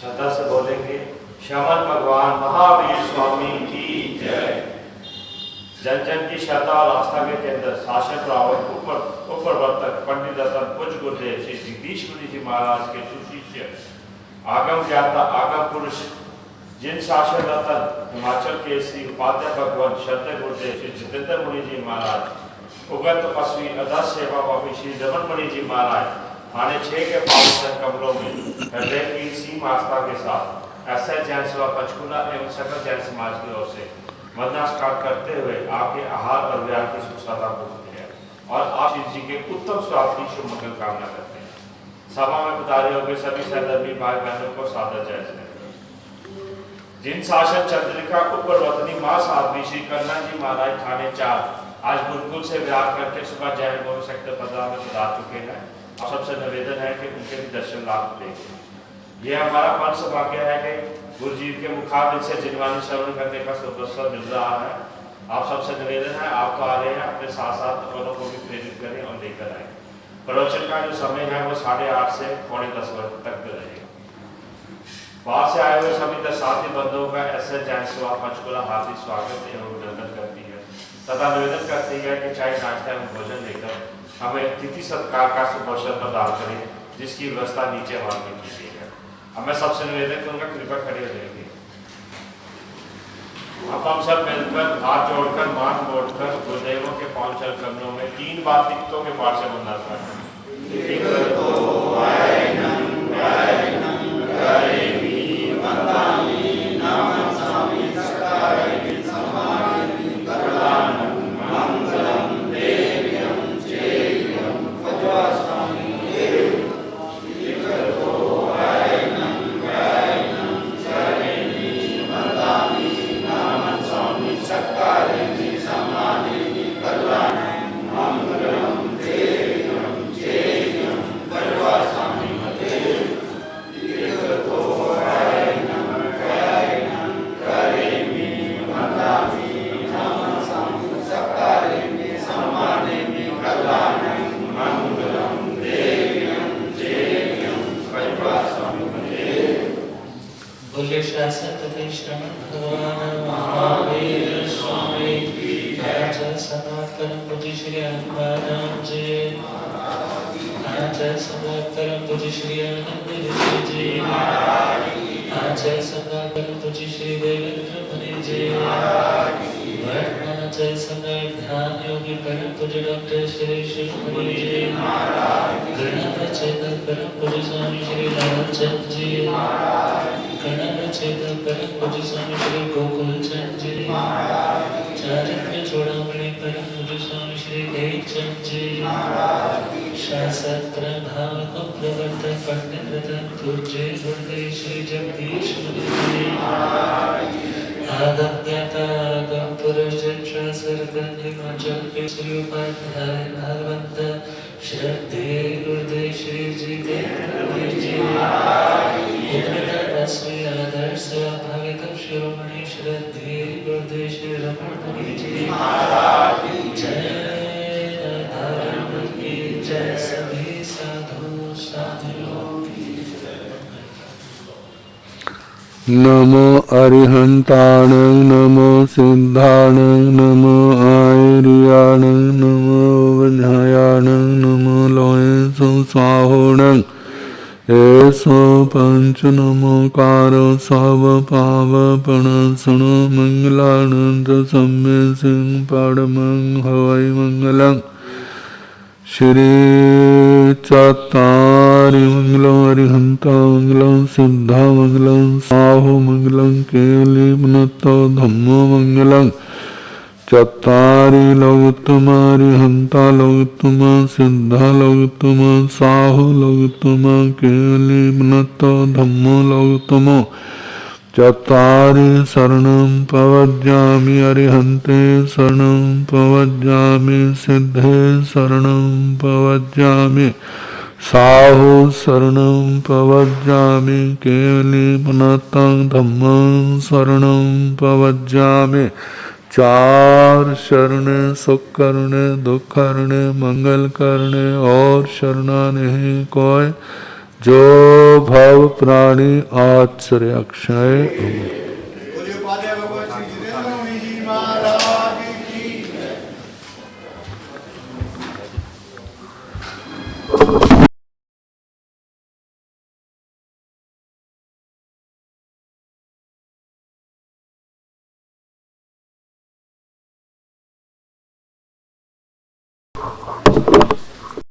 श्रद्धा से बोलेंगे श्यामल भगवान महावीर स्वामी की जय। जन जन की श्रद्धा और आस्था के केंद्र शासन रावत उपप्रवर्तक पंडित रतन पूज्य गुरुदेव श्री जगदीश मुनि जी महाराज के सुशिष्य आगम ज्ञाता आगम पुरुष जिन शासन रतन हिमाचल के श्री उपाध्याय भगवान श्रद्धेय गुरुदेव श्री जितेंद्र मुनि जी महाराज उगत तपस्वी अदा सेवा बाबी श्री रमन मुनि जी महाराज थाने 6 के पावन कमलों में हृदय की सीम आस्था के साथ ऐसे जैन सेवा पंचकुला एवं सकल जैन समाज की ओर से नमस्कार करते हुए आपके आहार और विहार की सुख सदा पूछते हैं और आप जी के उत्तम स्वास्थ्य की शुभ मंगल कामना करते हैं। सभा में पधारे होंगे सभी सहधर्मी भाई बहनों को सादर जय जय। जिन शासन चंद्रिका ऊपर वतनी माँ साध्वी श्री करना जी महाराज थाने 4 आज गुरुकुल से विराट करके सुबह जय बोल सेक्टर 15 में पधार चुके हैं। आप सबसे निवेदन है कि उनके भी दर्शन लाभ देखें। ये हमारा मन सौभाग्य है कि गुरु जी के मुखाबिल से जिनवानी श्रवण करने का सुअवसर मिल रहा है। आप सबसे निवेदन है, आप तो आ रहे हैं, अपने साथ साथ औरों को भी प्रेरित करें और लेकर आए। प्रवचन का जो समय है वो 8:30 से 9:45 तक रहेगा। बाहर से आए हुए सभी दर्शनार्थी बंधुओं का एसएस जैन सेवा पंचकुला हार्दिक स्वागत एवं अभिनंदन करती है तथा निवेदन करती है कि चाहे नाश्ता एवं भोजन लेकर हमें अतिथि सत्कार का सुअवसर प्रदान करें, जिसकी व्यवस्था नीचे हॉल में की गई है। अब मैं सबसे निवेदन करूंगा, कृपया खड़े हो जाएंगे। अब हम सब मिलकर हाथ जोड़कर मान मोड़कर गुरुदेवों के पांच चरणों में 3 बार तिक्तों के पाठ से वंदना करते हैं। नमो अरिहंताण नमो सिद्धाण नमो आयर्याण नमो वन्यायाण नमो लोये सुस्वाहोण ऐसो पंच नमोकार सब पाव प्रणसण मंगलानंद सम्य सिंह पड़मंग हवै मंगलं श्री चत्तारि मंगलम अरिहंता मंगलम सिद्धा मंगलम साहो मंगलम केवली पुनत्तो धम्मो मंगलम चत्तारि लोकोत्तम अरिहंता लोकोत्तम सिद्धा लोकोत्तम साहो लोकोत्तम केवली पुनत्तो धम्मो लोकोत्तमो चत्तारि शरणं प्रवज्जामि अरिहन्ते शरणं प्रवज्जामि सिद्धे शरणं प्रवज्जामि साहो शरणं प्रवज्जामि केवली पुनत्तं धम्मं शरणं प्रवज्जामि। 4 शरण सुख करने दुख करने मंगल करने और शरणा नहीं कोई जो भव प्राणी आश्रय अक्षय।